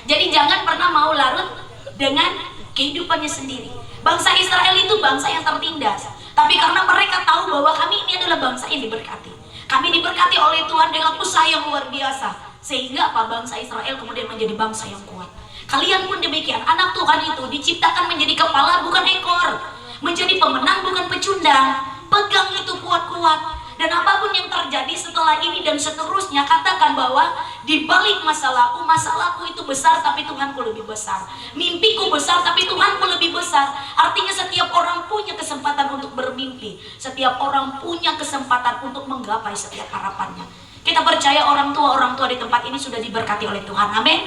Jadi jangan pernah mau larut dengan kehidupannya sendiri. Bangsa Israel itu bangsa yang tertindas, tapi karena mereka tahu bahwa kami ini adalah bangsa yang diberkati. Kami diberkati oleh Tuhan dengan usaha yang luar biasa, sehingga bangsa Israel kemudian menjadi bangsa yang kuat. Kalian pun demikian. Anak Tuhan itu diciptakan menjadi kepala bukan ekor, menjadi pemenang bukan pecundang. Pegang itu kuat-kuat. Dan apapun yang terjadi setelah ini dan seterusnya, katakan bahwa di balik masalahku itu besar tapi Tuhanku lebih besar. Mimpiku besar tapi Tuhanku lebih besar. Artinya setiap orang punya kesempatan untuk bermimpi. Setiap orang punya kesempatan untuk menggapai setiap harapannya. Kita percaya orang tua di tempat ini sudah diberkati oleh Tuhan. Amin.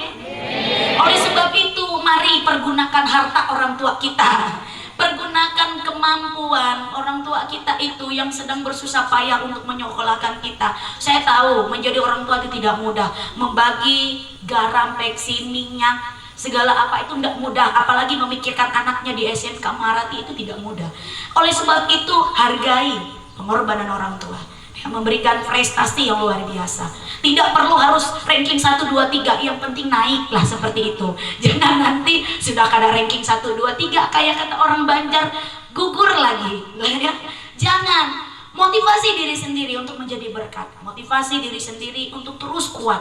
Oleh sebab itu, mari pergunakan harta orang tua kita. Pergunakan kemampuan orang tua kita itu yang sedang bersusah payah untuk menyekolahkan kita. Saya tahu menjadi orang tua itu tidak mudah. Membagi garam, bensin, minyak, segala apa itu tidak mudah. Apalagi memikirkan anaknya di SMK Maharati itu tidak mudah. Oleh sebab itu, hargai pengorbanan orang tua yang memberikan prestasi yang luar biasa. Tidak perlu harus ranking 1, 2, 3, yang penting naiklah seperti itu. Jangan nanti sudah ada ranking 1, 2, 3 kayak kata orang Banjar, gugur lagi. Jangan. Motivasi diri sendiri untuk menjadi berkat. Motivasi diri sendiri untuk terus kuat.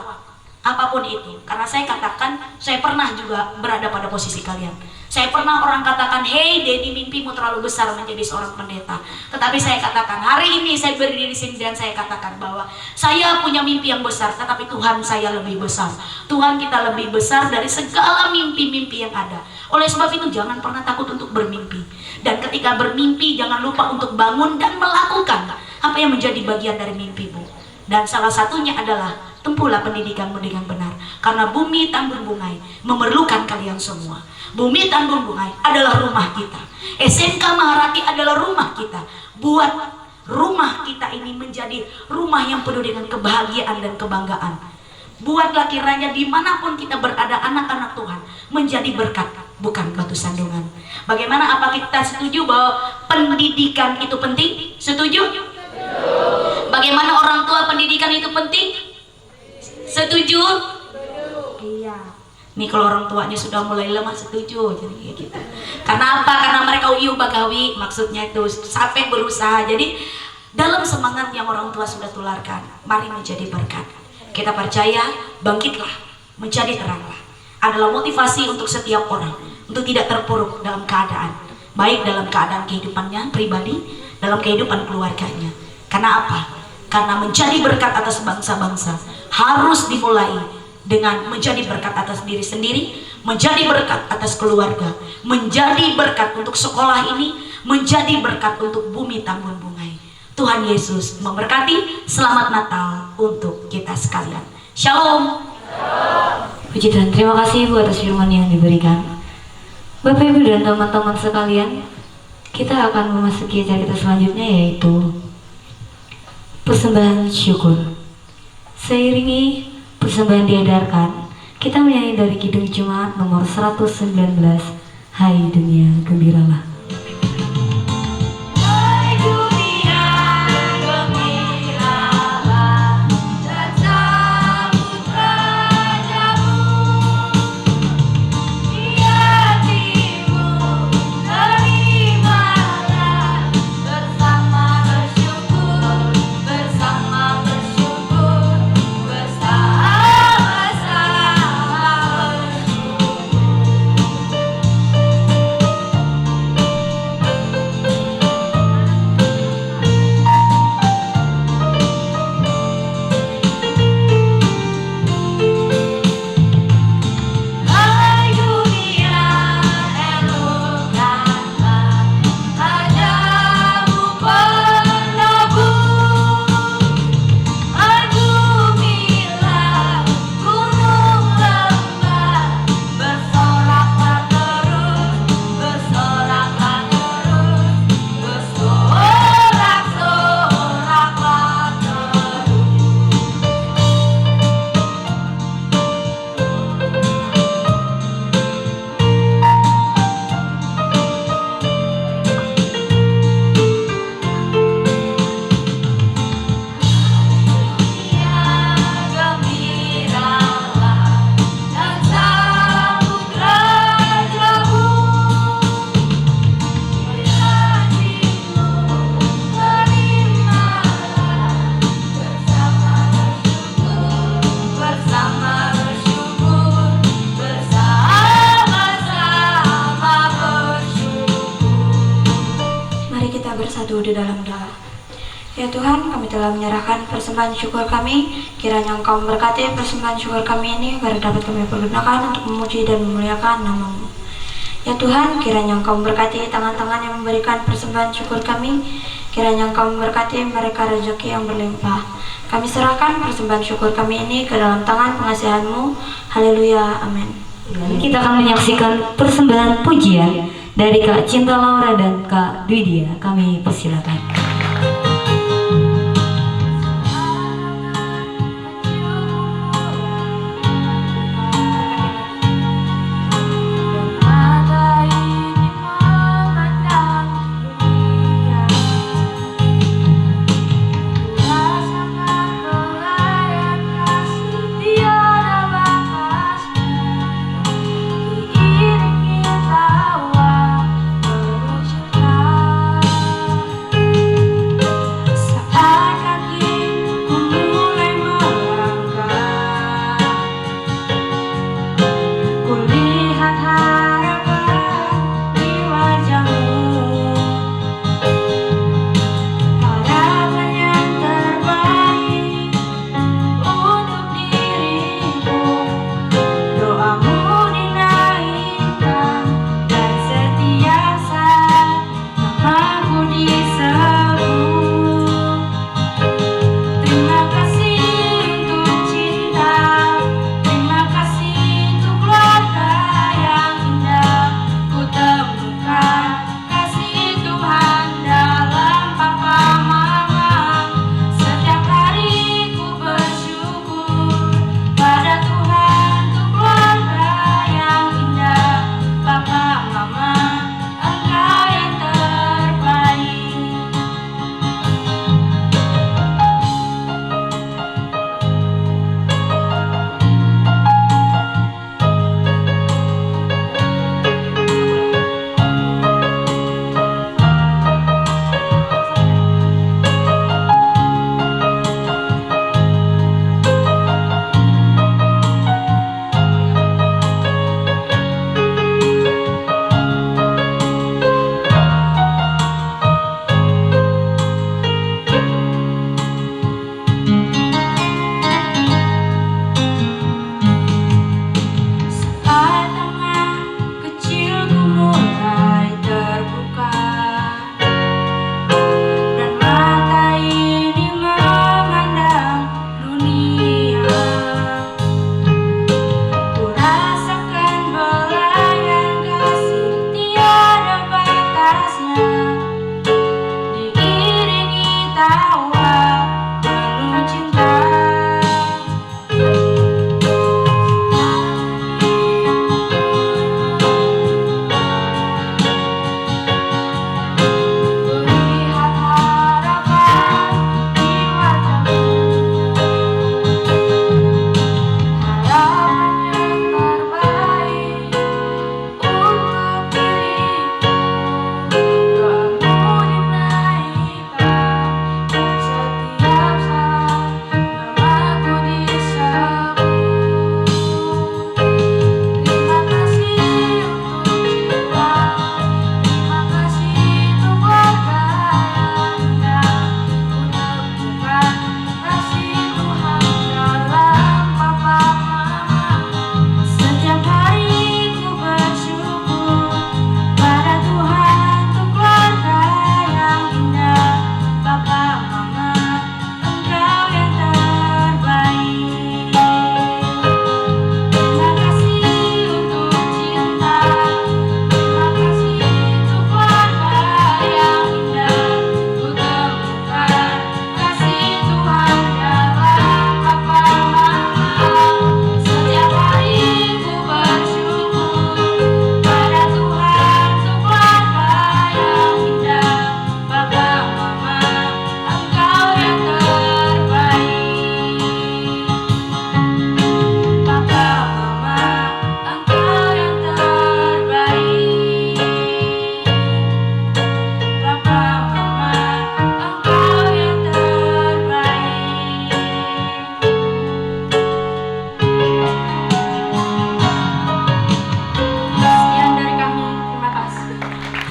Apapun itu. Karena saya katakan, saya pernah juga berada pada posisi kalian. Saya pernah orang katakan, "Hey Dedi, mimpimu terlalu besar menjadi seorang pendeta." Tetapi saya katakan, hari ini saya berdiri di sini dan saya katakan bahwa saya punya mimpi yang besar, tetapi Tuhan saya lebih besar. Tuhan kita lebih besar dari segala mimpi-mimpi yang ada. Oleh sebab itu jangan pernah takut untuk bermimpi. Dan ketika bermimpi jangan lupa untuk bangun dan melakukan apa yang menjadi bagian dari mimpimu. Dan salah satunya adalah tempuhlah pendidikanmu dengan benar. Karena bumi Tambun Bungai memerlukan kalian semua. Bumi Tambun Bungai adalah rumah kita. SMK Maharati adalah rumah kita. Buat rumah kita ini menjadi rumah yang penuh dengan kebahagiaan dan kebanggaan. Buatlah kiranya dimanapun kita berada, anak-anak Tuhan menjadi berkat, bukan batu sandungan. Bagaimana, apa kita setuju bahwa pendidikan itu penting? Setuju? Bagaimana orang tua pendidikan itu penting? Setuju? Iya. Nih kalau orang tuanya sudah mulai lemah, setuju. Jadi kayak gitu. Karena apa? Karena mereka uyuh bagawi, maksudnya itu sampai berusaha. Jadi dalam semangat yang orang tua sudah tularkan, mari menjadi berkat. Kita percaya, bangkitlah, menjadi teranglah. Adalah motivasi untuk setiap orang untuk tidak terpuruk dalam keadaan, baik dalam keadaan kehidupannya pribadi, dalam kehidupan keluarganya. Karena apa? Karena menjadi berkat atas bangsa-bangsa harus dimulai dengan menjadi berkat atas diri sendiri, menjadi berkat atas keluarga, menjadi berkat untuk sekolah ini, menjadi berkat untuk bumi Tambun Bungai. Tuhan Yesus memberkati. Selamat Natal untuk kita sekalian. Shalom. Puji Tuhan, terima kasih Ibu atas firman yang diberikan. Bapak Ibu dan teman-teman sekalian, kita akan memasuki acara kita selanjutnya, yaitu persembahan syukur. Seiringi persembahan diedarkan, kita menyanyi dari Kidung Jemaat nomor 119, Hai Dunia Gembiralah. Bersatu di dalam doa. Ya Tuhan, kami telah menyerahkan persembahan syukur kami. Kiranya Engkau memberkati persembahan syukur kami ini agar dapat kami pergunakan untuk memuji dan memuliakan nama-Mu. Ya Tuhan, kiranya Engkau memberkati tangan-tangan yang memberikan persembahan syukur kami. Kiranya Engkau memberkati mereka rezeki yang berlimpah. Kami serahkan persembahan syukur kami ini ke dalam tangan pengasihan-Mu. Haleluya, amin. Kita akan menyaksikan persembahan pujian dari Kak Cinta Laura dan Kak Dwidia. Kami persilakan. Iringi tawa berjuta.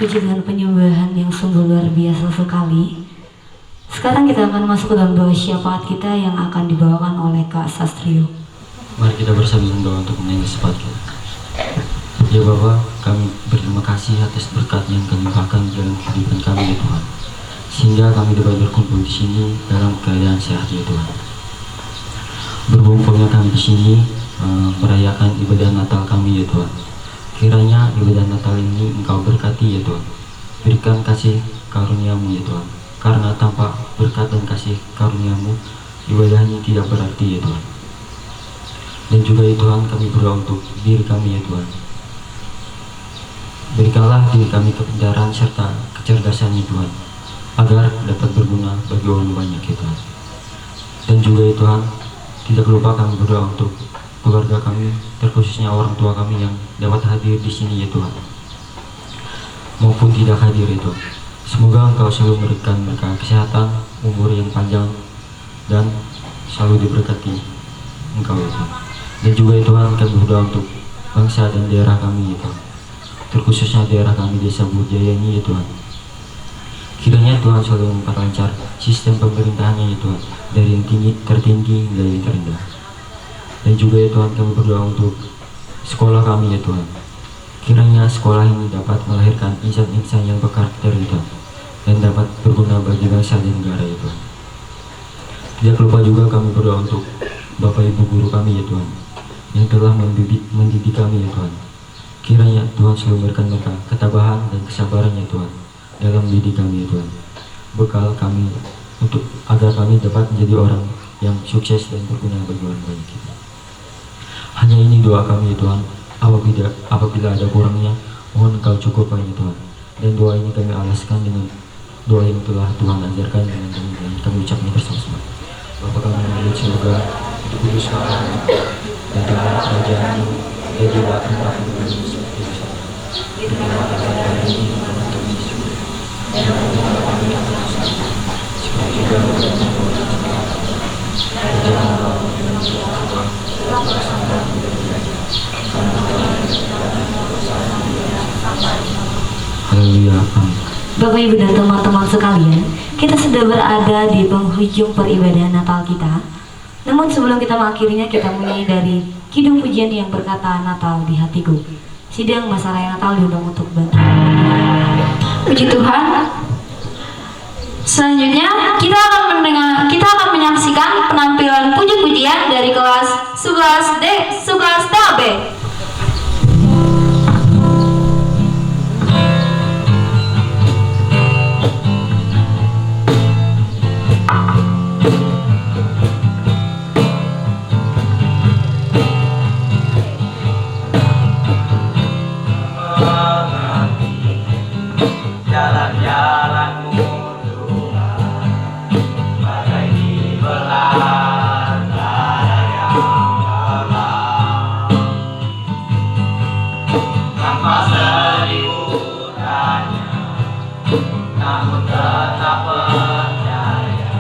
puji Tuhan, penyembahan yang sungguh luar biasa sekali. Sekarang kita akan masuk ke dalam doa syafaat kita yang akan dibawakan oleh Kak Sastrio. Mari kita bersama doa untuk menyanyi syafaat kita. Ya Bapa, kami berterima kasih atas berkat yang kami limpahkan dalam kehidupan kami ya Tuhan, sehingga kami dapat berkumpul di sini dalam keadaan sehat ya Tuhan. Berkumpulnya kami di sini merayakan ibadah Natal kami ya Tuhan. Kiranya ibadah Natal ini Engkau berkati ya Tuhan. Berikan kasih karunia-Mu ya Tuhan. Karena tanpa berkat dan kasih karunia-Mu, ibadah ini tidak berarti ya Tuhan. Dan juga ya Tuhan, kami berdoa untuk diri kami ya Tuhan. Berikanlah diri kami kebenaran serta kecerdasan ya Tuhan, agar dapat berguna bagi orang banyak ya Tuhan. Dan juga ya Tuhan, tidak lupa kami berdoa untuk keluarga kami, terkhususnya orang tua kami yang dapat hadir di sini ya Tuhan, maupun tidak hadir ya Tuhan. Semoga Engkau selalu memberikan mereka kesehatan, umur yang panjang, dan selalu diberkati Engkau ya Tuhan. Dan juga ya Tuhan, kami berdoa untuk bangsa dan daerah kami ya Tuhan, terkhususnya daerah kami Desa Bujaya ini ya Tuhan. Kiranya Tuhan selalu memperlancar sistem pemerintahannya ya Tuhan, dari yang tertinggi hingga yang terendah. Dan juga ya Tuhan, kami berdoa untuk sekolah kami ya Tuhan. Kiranya sekolah ini dapat melahirkan insan-insan yang berkarakter ya Tuhan, dan dapat berguna bagi bangsa dan negara ya Tuhan. Tidak lupa juga kami berdoa untuk Bapak Ibu guru kami ya Tuhan, yang telah mendidik kami ya Tuhan. Kiranya Tuhan selalu memberikan mereka ketabahan dan kesabaran ya Tuhan dalam mendidik kami ya Tuhan. Bekal kami untuk agar kami dapat menjadi orang yang sukses dan berguna bagi orang banyak kita. Hanya ini doa kami ya Tuhan. Apabila ada kurangnya, mohon Engkau cukupkan ya Tuhan. Dan doa ini kami alaskan dengan doa yang telah Tuhan ajarkan dengan kami ucapkan bersama-sama. Bapa kami yang di surga, dikuduskanlah dan dalam kerajaan-Mu, dan juga tempat untuk seperti di sana. Berikanlah kami hari ini makanan kami surga, dan ampunilah kami atas dosa, seperti juga kami mengampuni orang kami. Dan janganlah kami menjadi Tuhan, dan bersama kami dari Haleluya, amin. Bapak Ibu dan teman-teman sekalian, kita sudah berada di penghujung peribadahan Natal kita. Namun sebelum kita mengakhirinya, kita menyanyi dari kidung pujian yang berkata Natal di hatiku. Sidang Masa Raya Natal diundang untuk bantu. Puji Tuhan. Selanjutnya kita akan menyaksikan penampilan puji-pujian dari kelas 11D, 11 B. Jalan-jalanmu Tuhan, bagai di belantara yang dalam, tanpa seribu tanya, namun tetap percaya,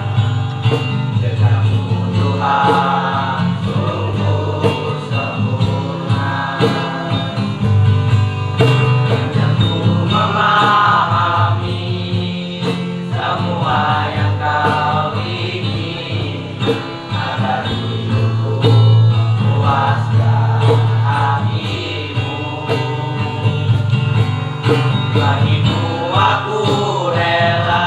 denganmu Tuhan sungguh sempurna. Dan ku memahami semua yang Kau ingin agar hidupku puaskan hatimu. Bagimu aku rela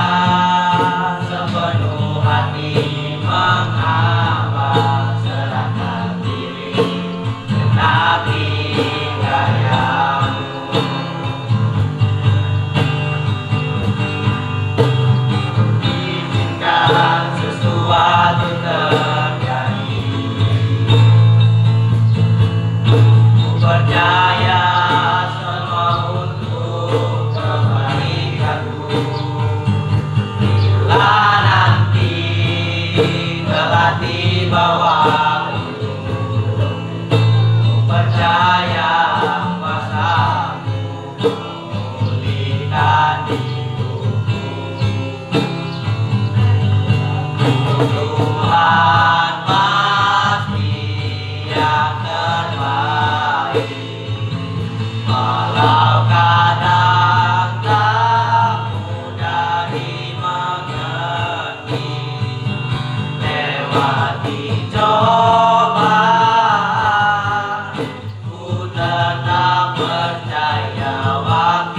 sepenuh hati menghamba, serahkan diri tetapi gayamu. Izinkan sesuatu terjadi, ku percaya semua untuk kebaikanku.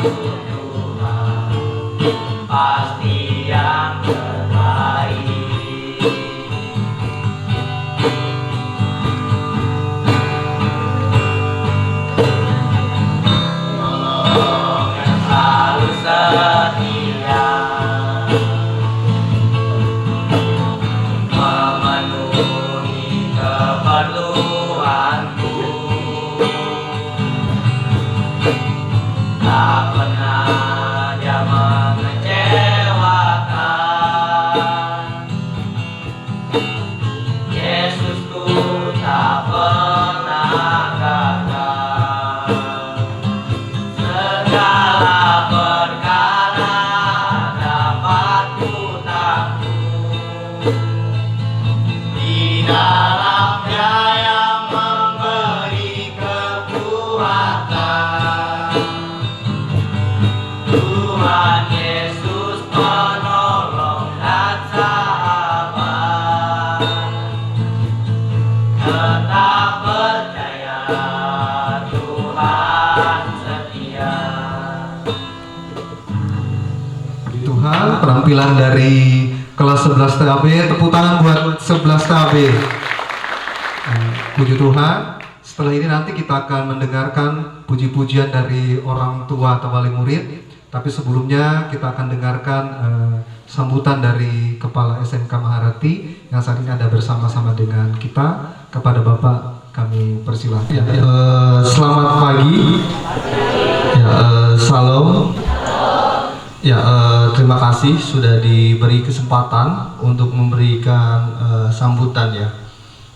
Tuhan pasti yang terbaik. Tolong yang selalu setia memenuhi keperluanku, tak pernah dia mengecewakan. Yesusku tak pernah gagal. Segala perkara dapat ku takluk di dalam-Nya yang memberi kekuatan. Tuhan Yesus penolong dan sahabat, tetap percaya Tuhan setia. Tuhan, penampilan dari kelas 11 TAB, tepuk tangan buat 11 TAB. Puji Tuhan. Setelah ini nanti kita akan mendengarkan puji-pujian dari orang tua atau wali murid. Tapi sebelumnya kita akan dengarkan sambutan dari Kepala SMK Maharati yang saat ini ada bersama-sama dengan kita. Kepada Bapak kami persilahkan. Selamat pagi. Salam. Terima kasih sudah diberi kesempatan untuk memberikan sambutan ya.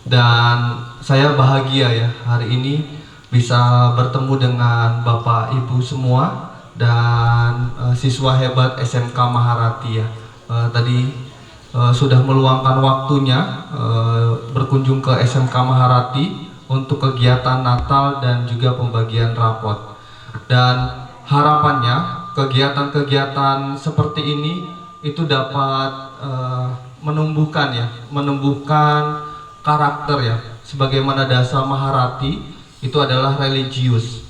Dan saya bahagia ya hari ini bisa bertemu dengan Bapak Ibu semua dan siswa hebat SMK Maharati ya. Tadi sudah meluangkan waktunya berkunjung ke SMK Maharati untuk kegiatan Natal dan juga pembagian rapot. Dan harapannya kegiatan-kegiatan seperti ini itu dapat menumbuhkan karakter ya. Sebagaimana dasar Maharati itu adalah religius.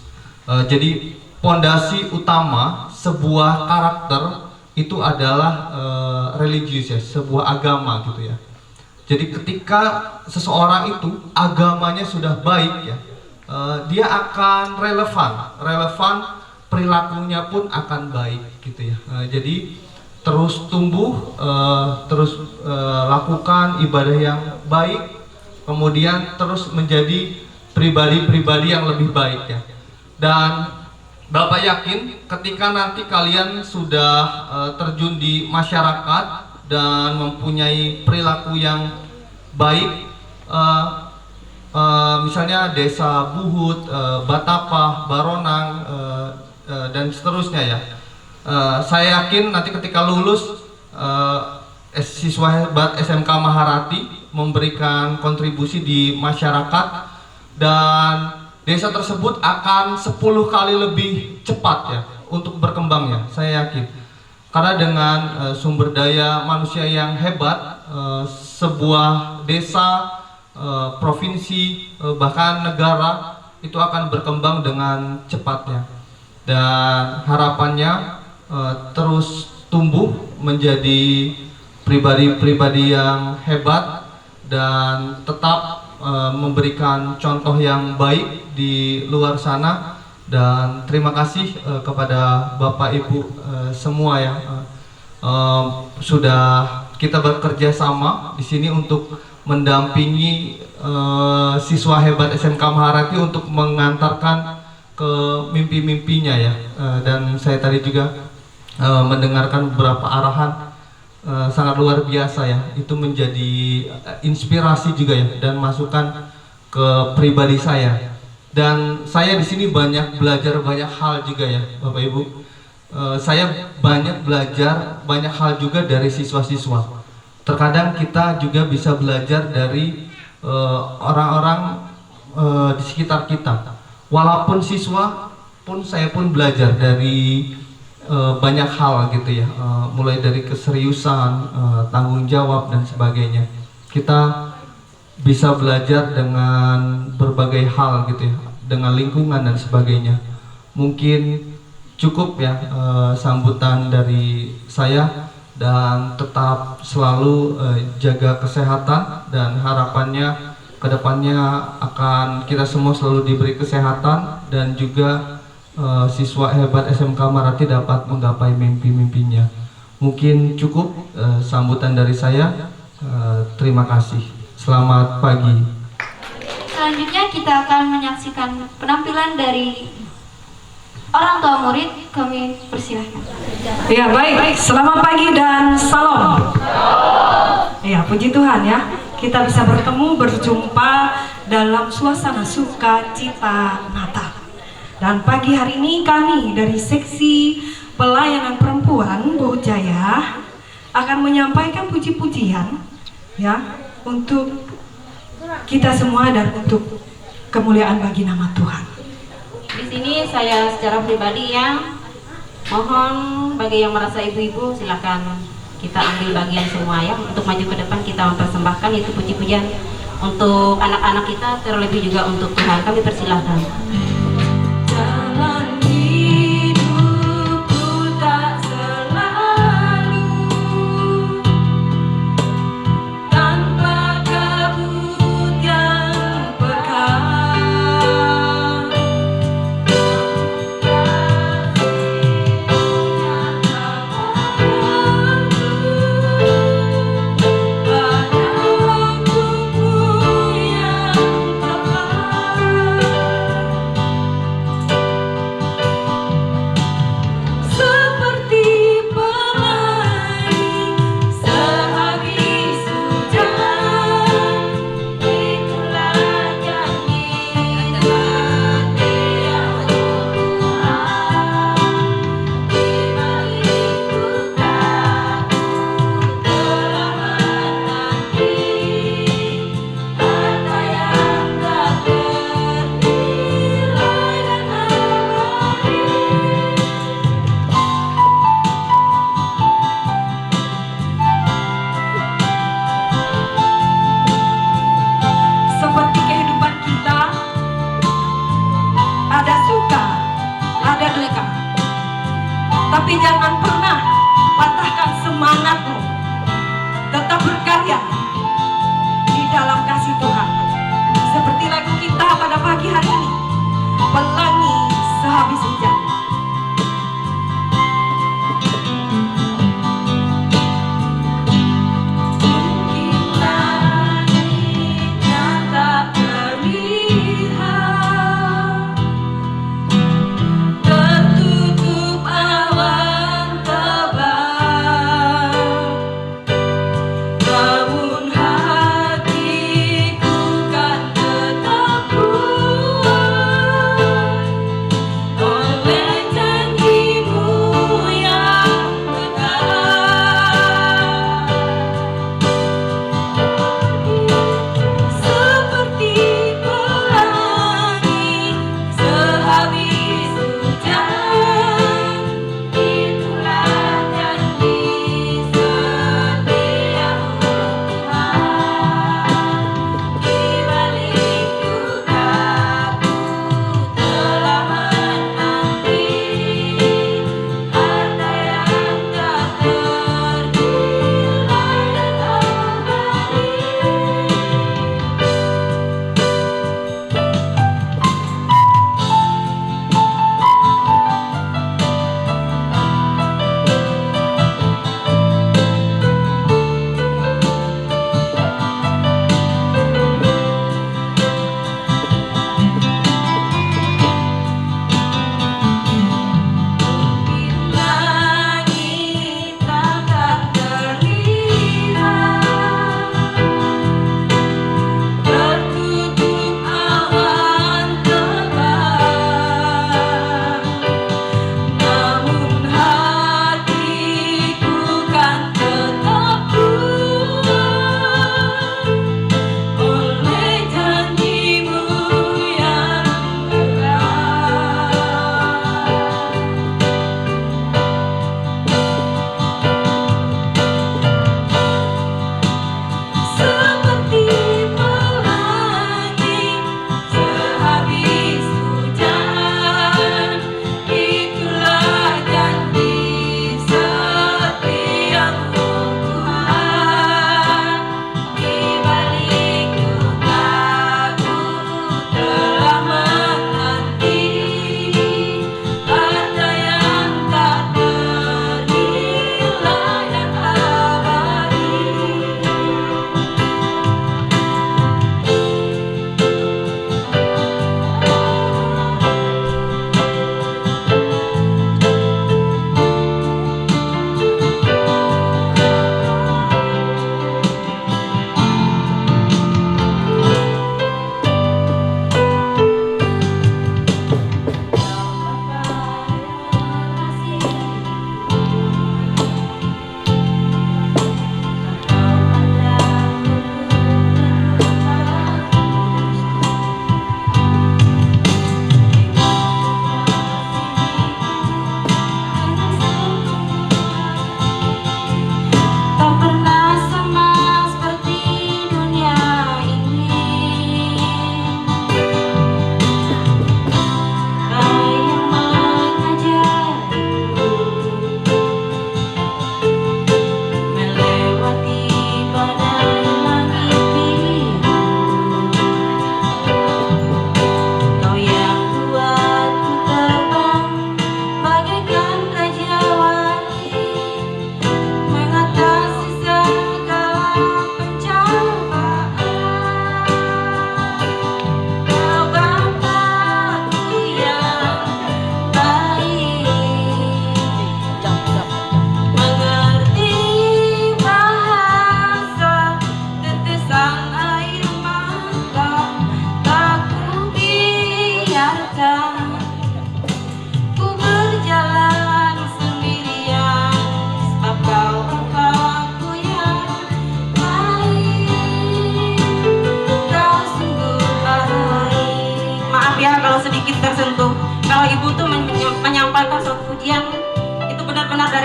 Jadi pondasi utama sebuah karakter itu adalah religius ya, sebuah agama gitu ya. Jadi ketika seseorang itu agamanya sudah baik ya, dia akan relevan perilakunya pun akan baik gitu ya. Jadi terus tumbuh, lakukan ibadah yang baik, kemudian terus menjadi pribadi-pribadi yang lebih baik ya. Dan Bapak yakin ketika nanti kalian sudah terjun di masyarakat dan mempunyai perilaku yang baik, misalnya Desa Buhut, Batapah, Baronang, dan seterusnya ya. Saya yakin nanti ketika lulus siswa hebat SMK Maharati memberikan kontribusi di masyarakat dan desa tersebut akan 10 kali lebih cepat ya untuk berkembangnya, saya yakin. Karena dengan sumber daya manusia yang hebat, sebuah desa, provinsi, bahkan negara itu akan berkembang dengan cepatnya. Dan harapannya terus tumbuh menjadi pribadi-pribadi yang hebat dan tetap memberikan contoh yang baik di luar sana. Dan terima kasih kepada Bapak Ibu semua ya, sudah kita bekerja sama di sini untuk mendampingi siswa hebat SMK Maharati untuk mengantarkan ke mimpi-mimpinya ya. Dan saya tadi juga mendengarkan beberapa arahan sangat luar biasa ya, itu menjadi inspirasi juga ya dan masukan ke pribadi saya. Dan saya di sini banyak belajar banyak hal juga ya Bapak Ibu. Saya banyak belajar banyak hal juga dari siswa-siswa. Terkadang kita juga bisa belajar dari orang-orang di sekitar kita. Walaupun siswa pun saya pun belajar dari banyak hal gitu ya, mulai dari keseriusan, tanggung jawab dan sebagainya. Kita bisa belajar dengan berbagai hal gitu ya, dengan lingkungan dan sebagainya. Mungkin cukup ya sambutan dari saya, dan tetap selalu jaga kesehatan, dan harapannya kedepannya akan kita semua selalu diberi kesehatan, dan juga siswa hebat SMK Marati dapat menggapai mimpi-mimpinya. Mungkin cukup sambutan dari saya. Terima kasih. Selamat pagi. Selanjutnya kita akan menyaksikan penampilan dari orang tua murid. Kami persilahkan. Ya baik, selamat pagi dan salam. Ya puji Tuhan ya, kita bisa bertemu berjumpa dalam suasana sukacita Natal. Dan pagi hari ini kami dari seksi pelayanan perempuan Bau Jaya akan menyampaikan puji-pujian ya untuk kita semua dan untuk kemuliaan bagi nama Tuhan. Di sini saya secara pribadi ya mohon bagi yang merasa ibu-ibu silakan kita ambil bagian semua ya untuk maju ke depan, kita mempersembahkan itu puji-pujian untuk anak-anak kita, terlebih juga untuk Tuhan. Kami persilahkan. Tapi jangan pernah patahkan semangatmu, tetap berkarya di dalam kasih Tuhan. Seperti lagu kita pada pagi hari ini, Pelangi Sehabis Hujan. Oleh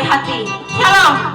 dari hati. Shalom.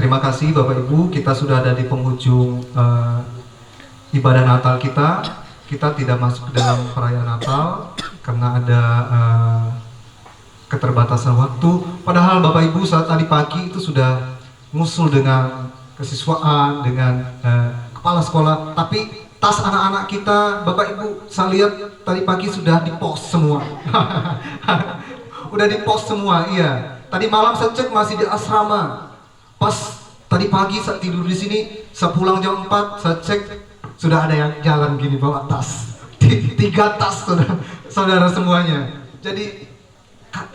Terima kasih Bapak Ibu, kita sudah ada di penghujung ibadah Natal kita. Kita tidak masuk ke dalam perayaan Natal karena ada keterbatasan waktu. Padahal Bapak Ibu saat tadi pagi itu sudah ngusul dengan kesiswaan, dengan kepala sekolah. Tapi tas anak-anak kita, Bapak Ibu, saya lihat tadi pagi sudah di-post semua. Udah di-post semua, iya. Tadi malam saya cek masih di asrama. Pas tadi pagi saya tidur di sini, saya pulang jam 4, saya cek sudah ada yang jalan gini bawa tas. 3 tas saudara semuanya. Jadi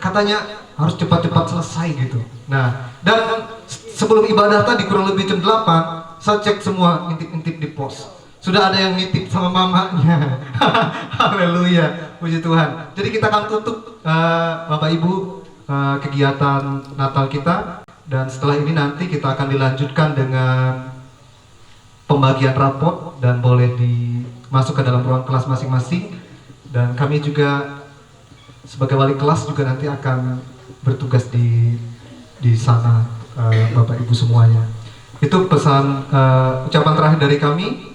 katanya harus cepat-cepat selesai gitu. Nah, dan sebelum ibadah tadi kurang lebih jam 8, saya cek semua ngintip-ngintip di pos. Sudah ada yang nitip sama mamanya. Haleluya, puji Tuhan. Jadi kita akan tutup Bapak Ibu kegiatan Natal kita. Dan setelah ini nanti kita akan dilanjutkan dengan pembagian rapot dan boleh masuk ke dalam ruang kelas masing-masing. Dan kami juga sebagai wali kelas juga nanti akan bertugas di sana, Bapak Ibu semuanya. Itu pesan ucapan terakhir dari kami.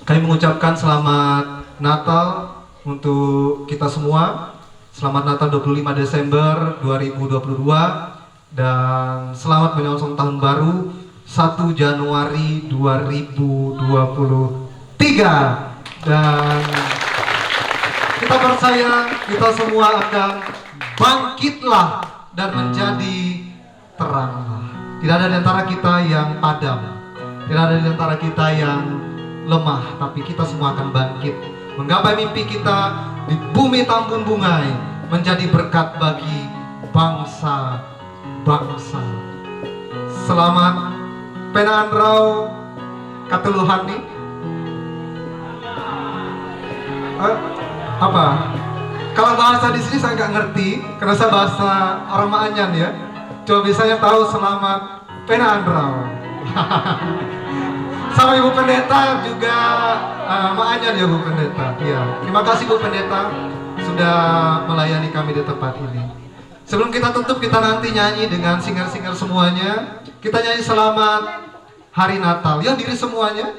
Kami mengucapkan selamat Natal untuk kita semua. Selamat Natal 25 Desember 2022. Dan selamat menyongsong tahun baru 1 Januari 2023. Dan kita percaya kita semua akan bangkitlah dan menjadi teranglah. Tidak ada di antara kita yang padam, tidak ada di antara kita yang lemah, tapi kita semua akan bangkit menggapai mimpi kita di bumi Tambun Bungai, menjadi berkat bagi bangsa. Selamat Penaan Rau Katuluhan nih. Apa? Kalau bahasa di sini saya nggak ngerti, karena saya bahasa orang Maanyan ya. Coba biasanya tahu selamat Penaan Rau. Sama Ibu Pendeta juga Maanyan ya Bu Pendeta. Iya. Terima kasih Bu Pendeta sudah melayani kami di tempat ini. Sebelum kita tutup, kita nanti nyanyi dengan singer-singer semuanya. Kita nyanyi selamat Hari Natal. Yang diri semuanya.